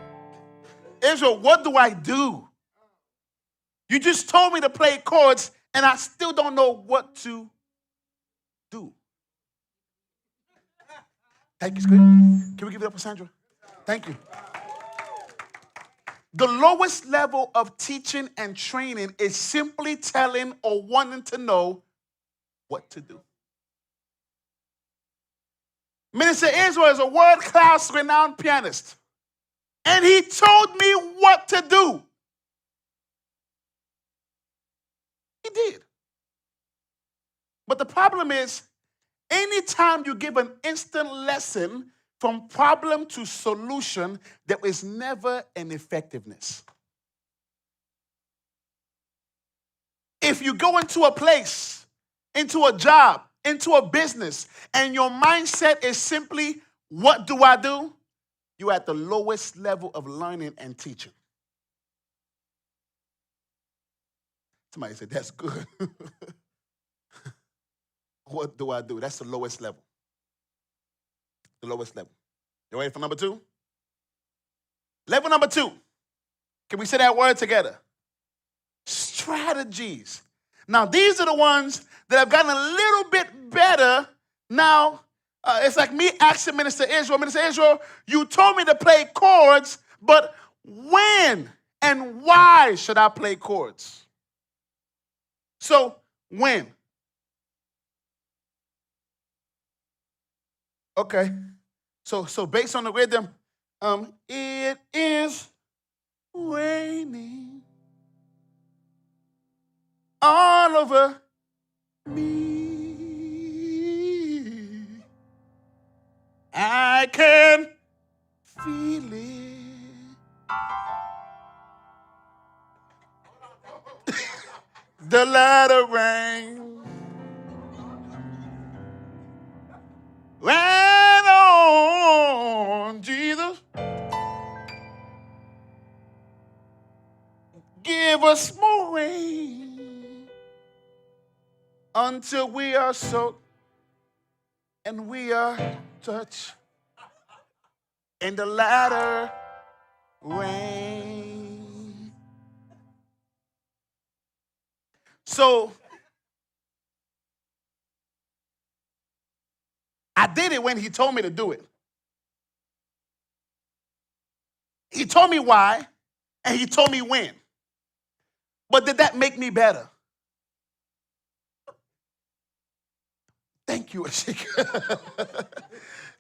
Israel, what do I do? You just told me to play chords, and I still don't know what to do. Thank you, Squid. Can we give it up for Sandra? Thank you. The lowest level of teaching and training is simply telling or wanting to know what to do. Minister Israel is a world-class renowned pianist, and he told me what to do. He did. But the problem is, anytime you give an instant lesson from problem to solution, there is never an effectiveness. If you go into a place, into a job, into a business, and your mindset is simply, what do I do? You're at the lowest level of learning and teaching. Somebody said, that's good. What do I do? That's the lowest level. The lowest level. You ready for number two? Level number two. Can we say that word together? Strategies. Now, these are the ones that have gotten a little bit better. Now, it's like me asking Minister Israel, you told me to play chords, but when and why should I play chords? So, when? Okay. So based on the rhythm, it is raining all over me. I can feel it. The latter rain. Rain on Jesus. Give us more rain until we are soaked and we are touched in the latter rain. So I did it when he told me to do it. He told me why, and he told me when. But did that make me better? Thank you, Ashika.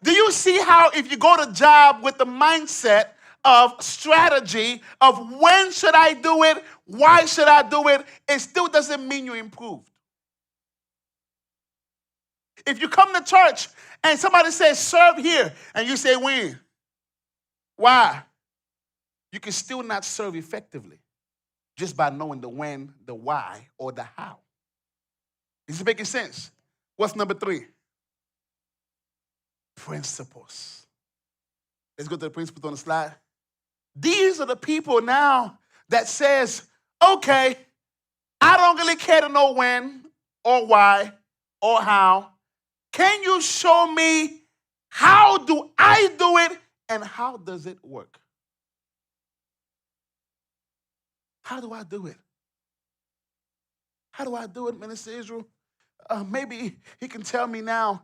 Do you see how if you go to job with the mindset of strategy of when should I do it, why should I do it, it still doesn't mean you improved. If you come to church and somebody says serve here and you say when, why? You can still not serve effectively just by knowing the when, the why, or the how. Is it making sense? What's number three? Principles. Let's go to the principles on the slide. These are the people now that says, okay, I don't really care to know when or why or how. Can you show me how do I do it and how does it work? How do I do it? How do I do it, Minister Israel? Maybe he can tell me now,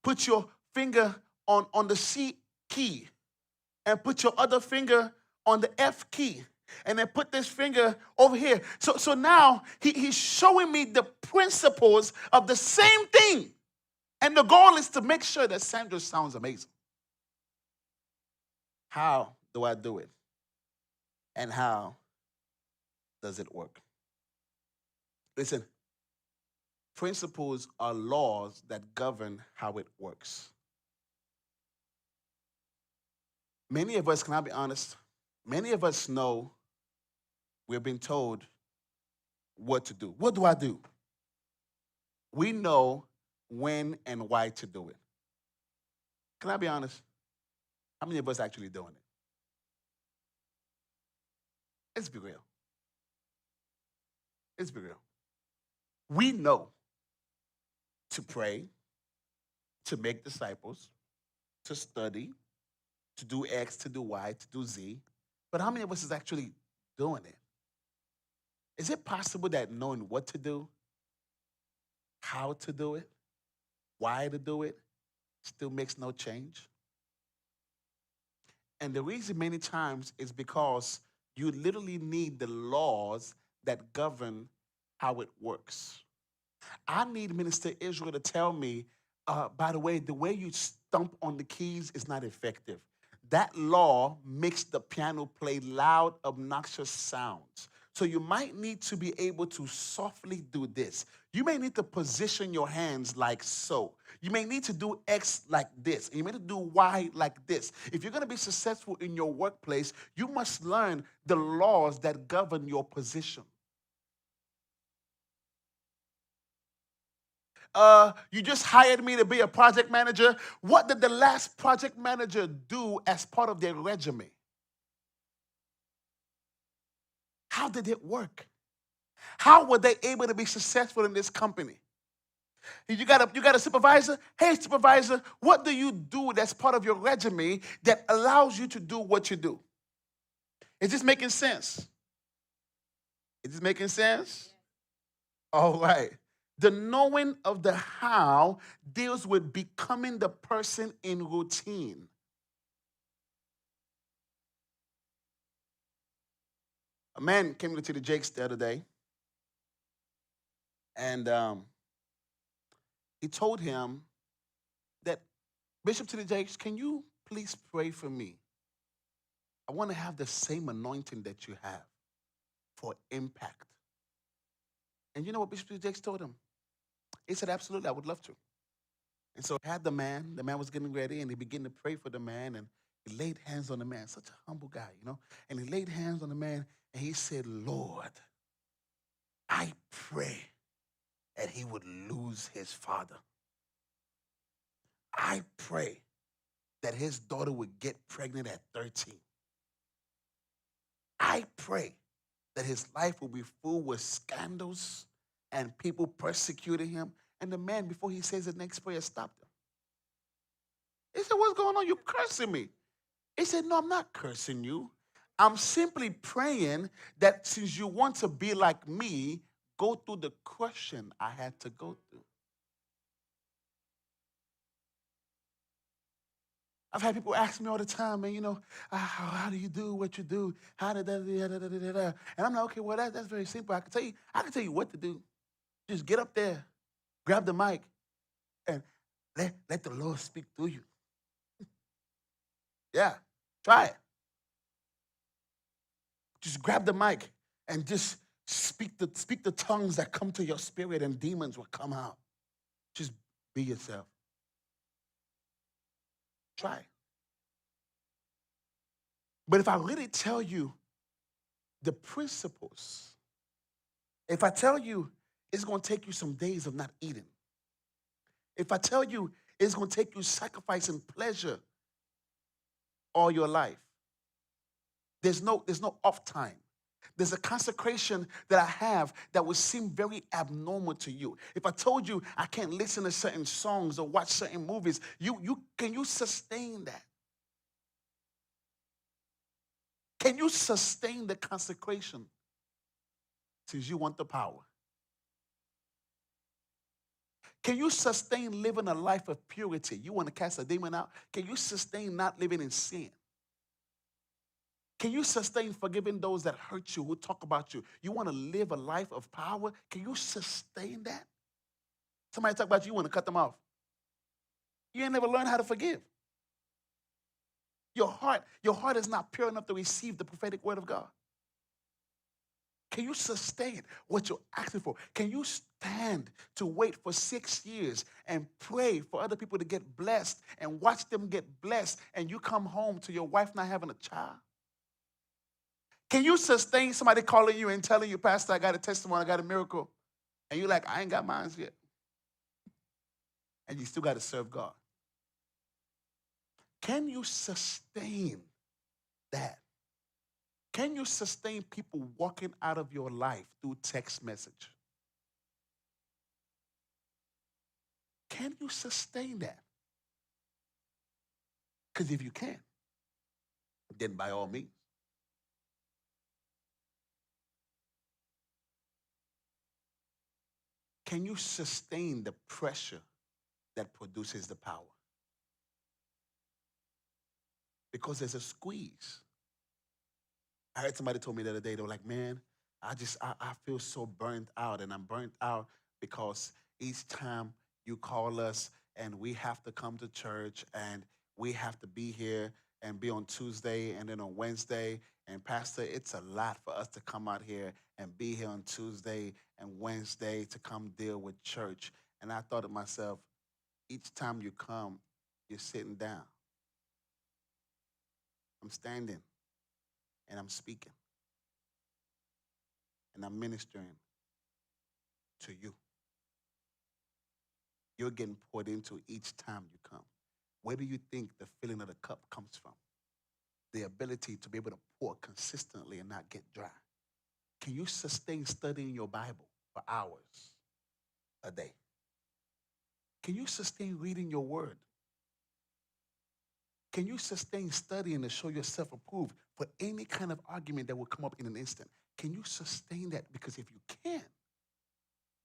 put your finger on the C key and put your other finger on the F key and then put this finger over here. So now he's showing me the principles of the same thing. And the goal is to make sure that Sandra sounds amazing. How do I do it? And how does it work? Listen, principles are laws that govern how it works. Many of us, can I be honest? Many of us know we're being told what to do. What do I do? We know when and why to do it. Can I be honest? How many of us actually doing it? Let's be real. Let's be real. We know to pray, to make disciples, to study, to do X, to do Y, to do Z. But how many of us is actually doing it? Is it possible that knowing what to do, how to do it, why to do it, still makes no change? And the reason many times is because you literally need the laws that govern how it works. I need Minister Israel to tell me, by the way you stomp on the keys is not effective. That law makes the piano play loud, obnoxious sounds. So you might need to be able to softly do this. You may need to position your hands like so. You may need to do X like this. And you may need to do Y like this. If you're going to be successful in your workplace, you must learn the laws that govern your position. You just hired me to be a project manager. What did the last project manager do as part of their resume? How did it work? How were they able to be successful in this company? You got a supervisor? Hey, supervisor, what do you do that's part of your resume that allows you to do what you do? Is this making sense? Is this making sense? All right. The knowing of the how deals with becoming the person in routine. A man came to the Jakes the other day, and he told him that, Bishop to the Jakes, can you please pray for me? I want to have the same anointing that you have for impact. And you know what Bishop Jakes told him? He said, absolutely, I would love to. And so he had the man was getting ready, and he began to pray for the man, and he laid hands on the man, such a humble guy, you know. And he laid hands on the man, and he said, Lord, I pray that he would lose his father. I pray that his daughter would get pregnant at 13. I pray that his life will be full with scandals and people persecuting him. And the man, before he says the next prayer, stopped him. He said, what's going on? You're cursing me. He said, no, I'm not cursing you. I'm simply praying that since you want to be like me, go through the crushing I had to go through. I've had people ask me all the time, man, how do you do what you do? How did that, da, da, da, da, da, da. And I'm like, okay, well, that's very simple. I can tell you what to do. Just get up there, grab the mic, and let the Lord speak through you. Yeah, try it. Just grab the mic and just speak the tongues that come to your spirit, and demons will come out. Just be yourself. Try it. But if I really tell you the principles, if I tell you it's going to take you some days of not eating, if I tell you it's going to take you sacrificing pleasure all your life, there's no off time. There's a consecration that I have that would seem very abnormal to you. If I told you I can't listen to certain songs or watch certain movies, can you sustain that? Can you sustain the consecration since you want the power? Can you sustain living a life of purity? You want to cast a demon out? Can you sustain not living in sin? Can you sustain forgiving those that hurt you, who talk about you? You want to live a life of power? Can you sustain that? Somebody talk about you, you want to cut them off. You ain't never learned how to forgive. Your heart is not pure enough to receive the prophetic word of God. Can you sustain what you're asking for? Can you stand to wait for 6 years and pray for other people to get blessed and watch them get blessed, and you come home to your wife not having a child? Can you sustain somebody calling you and telling you, Pastor, I got a testimony, I got a miracle, and you're like, I ain't got mine yet? And you still got to serve God. Can you sustain that? Can you sustain people walking out of your life through text message? Can you sustain that? Because if you can, then by all means. Can you sustain the pressure that produces the power? Because there's a squeeze. I heard somebody told me the other day, they were like, man, I feel so burnt out, and I'm burnt out because each time you call us and we have to come to church and we have to be here and be on Tuesday and then on Wednesday. And Pastor, it's a lot for us to come out here and be here on Tuesday and Wednesday to come deal with church. And I thought to myself, each time you come, you're sitting down. I'm standing and I'm speaking and I'm ministering to you. You're getting poured into each time you come. Where do you think the filling of the cup comes from? The ability to be able to pour consistently and not get dry. Can you sustain studying your Bible for hours a day? Can you sustain reading your word? Can you sustain studying to show yourself approved for any kind of argument that will come up in an instant? Can you sustain that? Because if you can,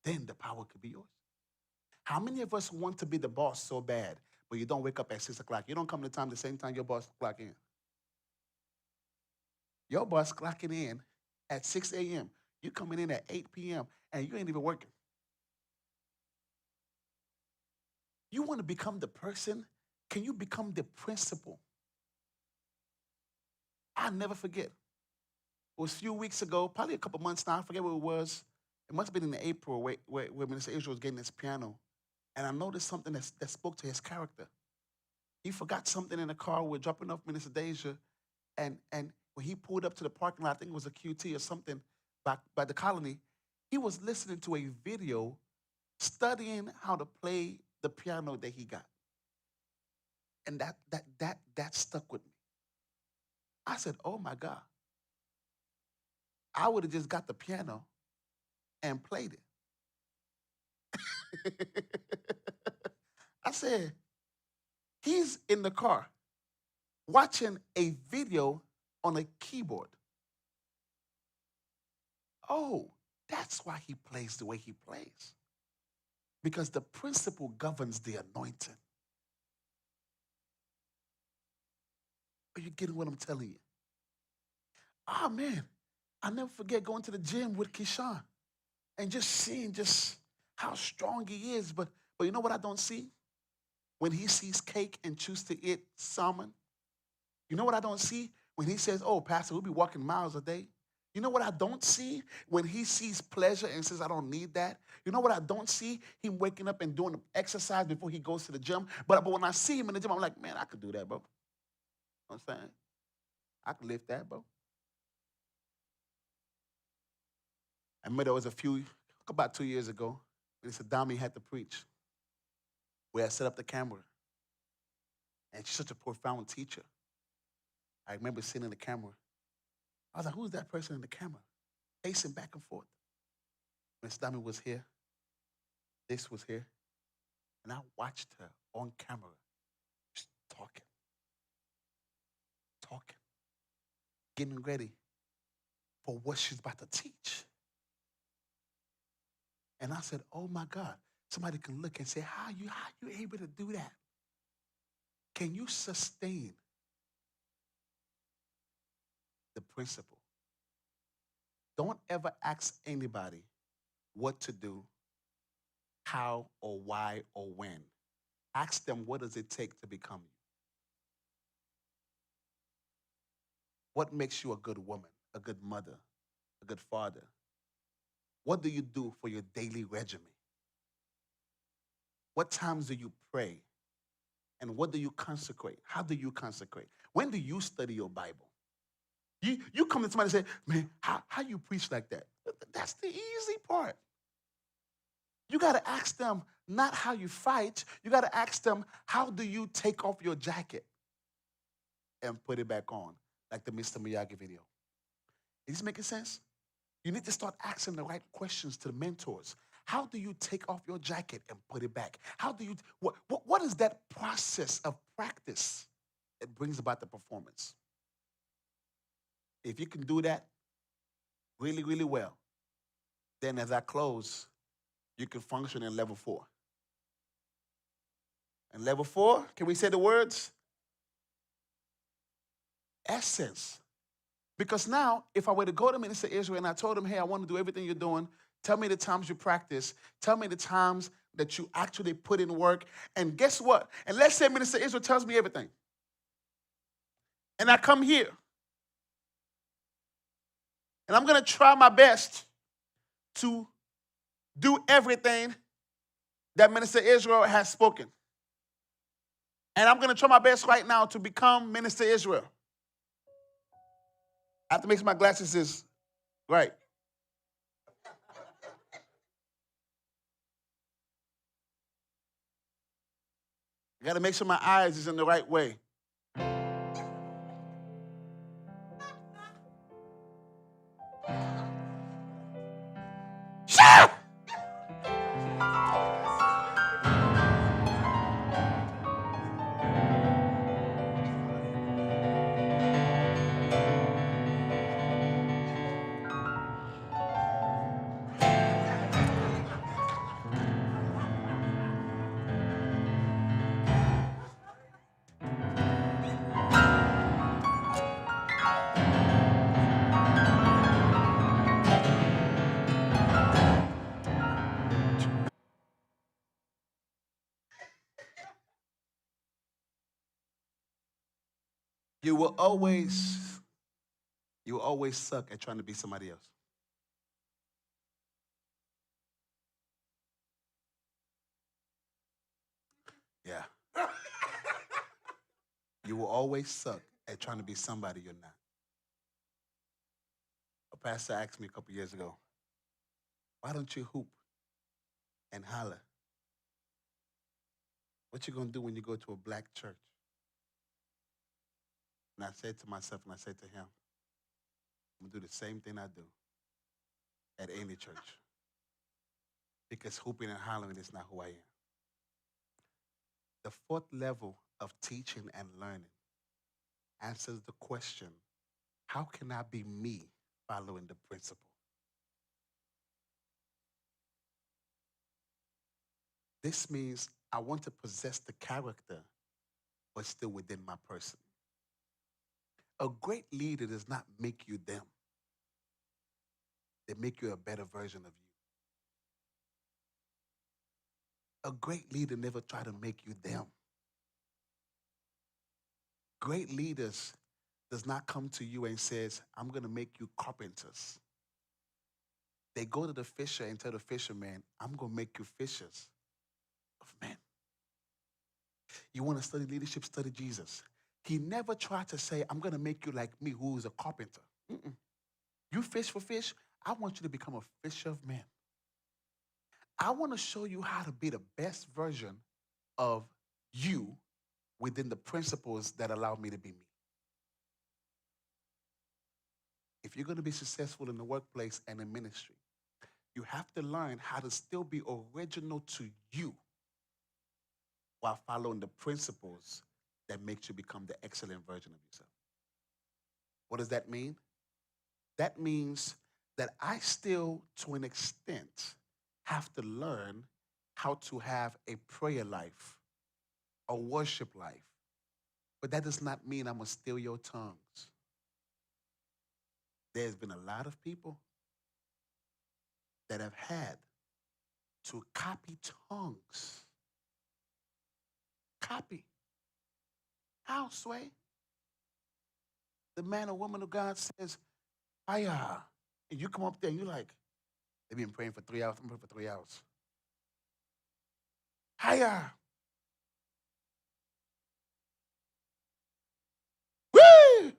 then the power could be yours. How many of us want to be the boss so bad, but you don't wake up at 6 o'clock? You don't come to time the same time your boss clock in. Your boss clocking in at 6 a.m. You coming in at 8 p.m. and you ain't even working. You want to become the person? Can you become the principal? I'll never forget. It was a few weeks ago, probably a couple months now. I forget what it was. It must have been in April where Minister Israel was getting his piano. And I noticed something that spoke to his character. He forgot something in the car. We're dropping off Minister Deja. And when he pulled up to the parking lot, I think it was a QT or something by the colony, he was listening to a video studying how to play the piano that he got. And that stuck with me. I said, oh my God. I would have just got the piano and played it. I said, he's in the car watching a video on a keyboard. Oh, that's why he plays the way he plays. Because the principle governs the anointing. Are you getting what I'm telling you? Oh man, I never forget going to the gym with Kishan and just seeing just how strong he is. But you know what I don't see? When he sees cake and chooses to eat salmon. You know what I don't see? When he says, oh, Pastor, we'll be walking miles a day. You know what I don't see? When he sees pleasure and says, I don't need that. You know what I don't see? Him waking up and doing exercise before he goes to the gym. But when I see him in the gym, I'm like, man, I could do that, bro. You know what I'm saying? I could lift that, bro. I remember there was about 2 years ago, Minister Dami had to preach, where I set up the camera. And she's such a profound teacher. I remember sitting in the camera. I was like, who's that person in the camera? Pacing back and forth. Miss Dami was here. This was here. And I watched her on camera just talking, getting ready for what she's about to teach. And I said, oh my God, somebody can look and say, how you able to do that? Can you sustain the principle? Don't ever ask anybody what to do, how or why or when. Ask them, what does it take to become you? What makes you a good woman, a good mother, a good father? What do you do for your daily regimen? What times do you pray? And what do you consecrate? How do you consecrate? When do you study your Bible? You come to somebody and say, man, how you preach like that? That's the easy part. You got to ask them not how you fight. You got to ask them, how do you take off your jacket and put it back on, like the Mr. Miyagi video? Is this making sense? You need to start asking the right questions to the mentors. How do you take off your jacket and put it back? How do you, what is that process of practice that brings about the performance? If you can do that really, really well, then as I close, you can function in level 4. And level 4, can we say the words? Essence. Because now, if I were to go to Minister Israel and I told him, hey, I want to do everything you're doing, tell me the times you practice, tell me the times that you actually put in work, and guess what? And let's say Minister Israel tells me everything. And I come here. And I'm going to try my best to do everything that Minister Israel has spoken. And I'm going to try my best right now to become Minister Israel. I have to make sure my glasses is right. I got to make sure my eyes is in the right way. Shout! You will always suck at trying to be somebody else. Yeah. You will always suck at trying to be somebody you're not. A pastor asked me a couple years ago, why don't you hoop and holler? What you gonna do when you go to a black church? And I said to myself, and I said to him, I'm gonna do the same thing I do at any church. Because hooping and hollering is not who I am. The fourth level of teaching and learning answers the question, how can I be me following the principle? This means I want to possess the character, but still within my person. A great leader does not make you them. They make you a better version of you. A great leader never try to make you them. Great leaders does not come to you and says, I'm going to make you carpenters. They go to the fisher and tell the fisherman, I'm going to make you fishers of men. You want to study leadership, study Jesus. He never tried to say, I'm going to make you like me, who is a carpenter. Mm-mm. You fish for fish. I want you to become a fisher of men. I want to show you how to be the best version of you within the principles that allow me to be me. If you're going to be successful in the workplace and in ministry, you have to learn how to still be original to you while following the principles that makes you become the excellent version of yourself. What does that mean? That means that I still, to an extent, have to learn how to have a prayer life, a worship life. But that does not mean I'm going to steal your tongues. There's been a lot of people that have had to copy tongues. Copy. How, Sway? The man or woman of God says, Hiya. And you come up there and you're like, they've been praying for 3 hours. I'm praying for 3 hours. Hiya. Woo!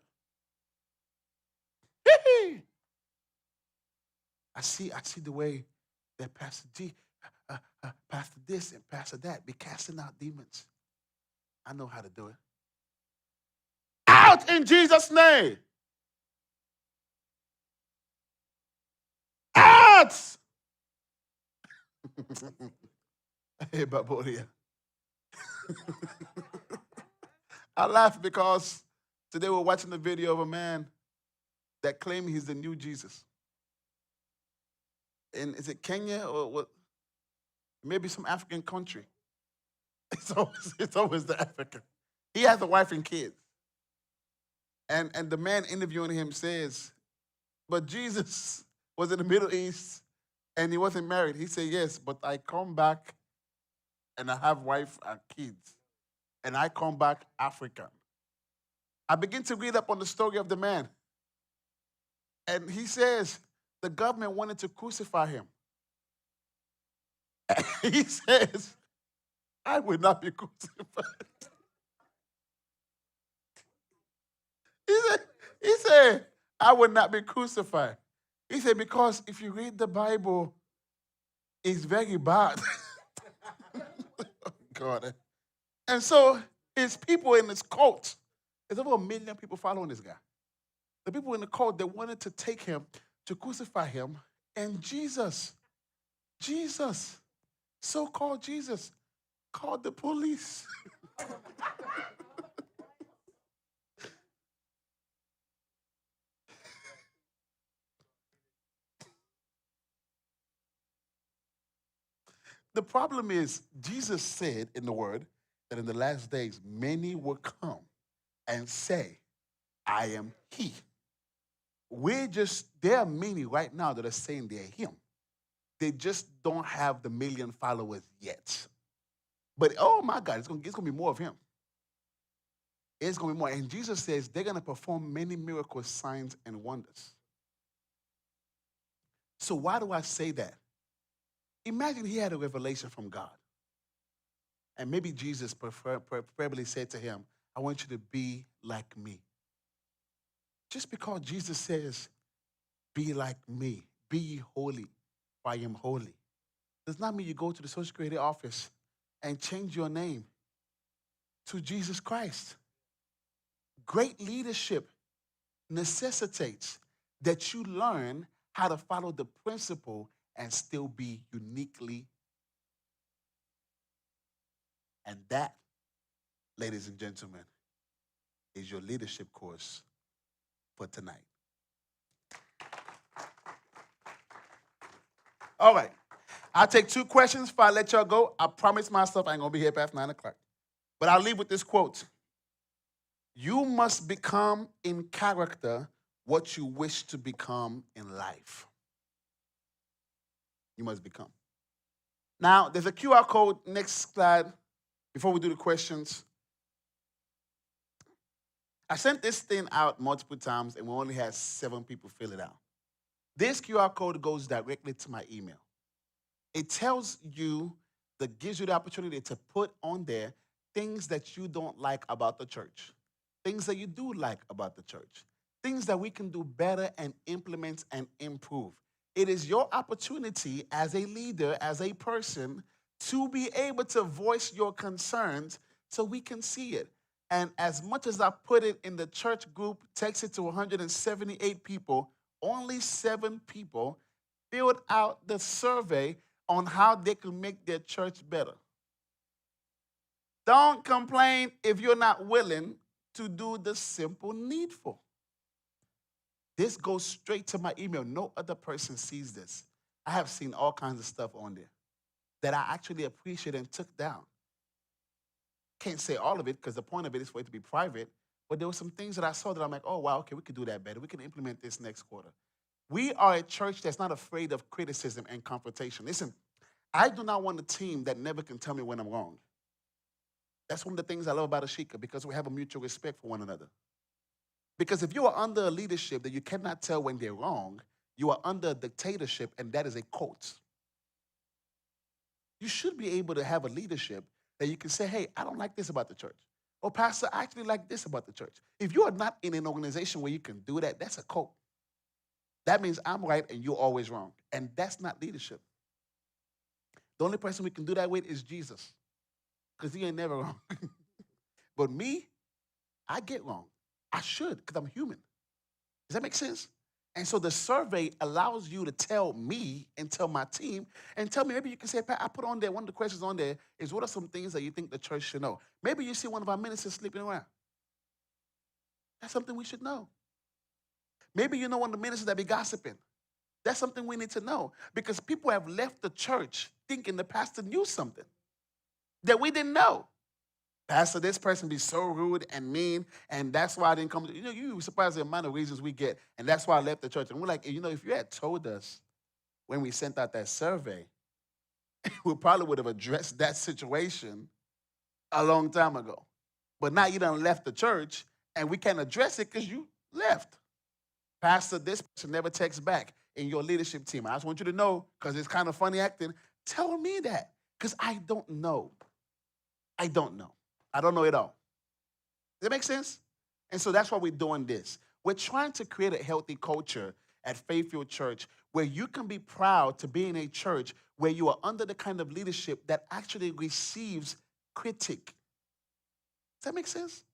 Hee-hee. I see the way that Pastor G, Pastor this and Pastor that be casting out demons. I know how to do it. Out in Jesus' name. Out. Hey, Babodia. I laugh because today we're watching the video of a man that claimed he's the new Jesus. And is it Kenya or what? Maybe some African country. It's always the African. He has a wife and kids. And the man interviewing him says, but Jesus was in the Middle East and he wasn't married. He said, yes, but I come back and I have wife and kids. And I come back African. I begin to read up on the story of the man. And he says the government wanted to crucify him. He says, I would not be crucified. He said, he said, I would not be crucified. He said, because if you read the Bible, it's very bad. God. And so his people in this cult, there's over 1 million people following this guy. The people in the cult, they wanted to take him, to crucify him. And Jesus, so-called Jesus, called the police. The problem is, Jesus said in the word that in the last days, many will come and say, I am he. There are many right now that are saying they're him. They just don't have the 1 million followers yet. But oh my God, it's gonna be more of him. It's gonna be more. And Jesus says they're gonna perform many miracles, signs, and wonders. So why do I say that? Imagine he had a revelation from God. And maybe Jesus preferably said to him, I want you to be like me. Just because Jesus says, be like me, be ye holy, for I am holy, does not mean you go to the Social Security office and change your name to Jesus Christ. Great leadership necessitates that you learn how to follow the principle and still be uniquely. And that, ladies and gentlemen, is your leadership course for tonight. All right. I'll take 2 questions before I let y'all go. I promise myself I ain't going to be here past 9 o'clock. But I'll leave with this quote. You must become in character what you wish to become in life. You must become. Now, there's a QR code. Next slide. Before we do the questions. I sent this thing out multiple times, and we only had 7 people fill it out. This QR code goes directly to my email. It tells you, gives you the opportunity to put on there things that you don't like about the church, things that you do like about the church, things that we can do better and implement and improve. It is your opportunity as a leader, as a person, to be able to voice your concerns so we can see it. And as much as I put it in the church group, text it to 178 people, only 7 people filled out the survey on how they can make their church better. Don't complain if you're not willing to do the simple needful. This goes straight to my email. No other person sees this. I have seen all kinds of stuff on there that I actually appreciate and took down. Can't say all of it because the point of it is for it to be private, but there were some things that I saw that I'm like, oh, wow, okay, we could do that better. We can implement this next quarter. We are a church that's not afraid of criticism and confrontation. Listen, I do not want a team that never can tell me when I'm wrong. That's one of the things I love about Ashika, because we have a mutual respect for one another. Because if you are under a leadership that you cannot tell when they're wrong, you are under a dictatorship, and that is a cult. You should be able to have a leadership that you can say, hey, I don't like this about the church. Or, Pastor, I actually like this about the church. If you are not in an organization where you can do that, that's a cult. That means I'm right and you're always wrong. And that's not leadership. The only person we can do that with is Jesus, because he ain't never wrong. But me, I get wrong. I should, because I'm human. Does that make sense? And so the survey allows you to tell me and tell my team and tell me, maybe you can say, Pat, I put on there, one of the questions on there is, what are some things that you think the church should know? Maybe you see one of our ministers sleeping around. That's something we should know. Maybe you know one of the ministers that be gossiping. That's something we need to know, because people have left the church thinking the pastor knew something that we didn't know. Pastor, this person be so rude and mean, and that's why I didn't come. You surprised the amount of reasons we get, and that's why I left the church. And we're like, if you had told us when we sent out that survey, we probably would have addressed that situation a long time ago. But now you done left the church, And we can't address it because you left. Pastor, this person never texts back in your leadership team. I just want you to know, because it's kind of funny acting. Tell me that, because I don't know. I don't know. I don't know it all. Does that make sense? And so that's why we're doing this. We're trying to create a healthy culture at Faithfield Church where you can be proud to be in a church where you are under the kind of leadership that actually receives critique. Does that make sense?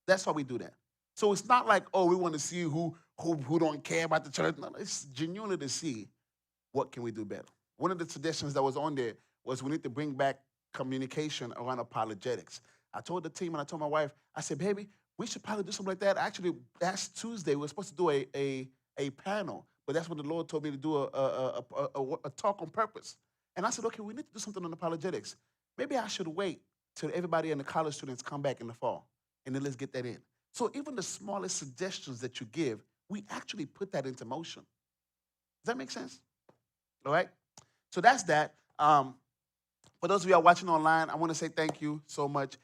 That's why we do that. So it's not like, oh, we want to see who don't care about the church. No, it's genuinely to see what can we do better. One of the traditions that was on there was we need to bring back communication around apologetics. I told the team and I told my wife, I said, baby, we should probably do something like that. Actually, last Tuesday, we were supposed to do a panel, but that's when the Lord told me to do a talk on purpose. And I said, okay, we need to do something on apologetics. Maybe I should wait till everybody and the college students come back in the fall, and then let's get that in. So even the smallest suggestions that you give, we actually put that into motion. Does that make sense? All right? So that's that. For those of you who are watching online, I want to say thank you so much.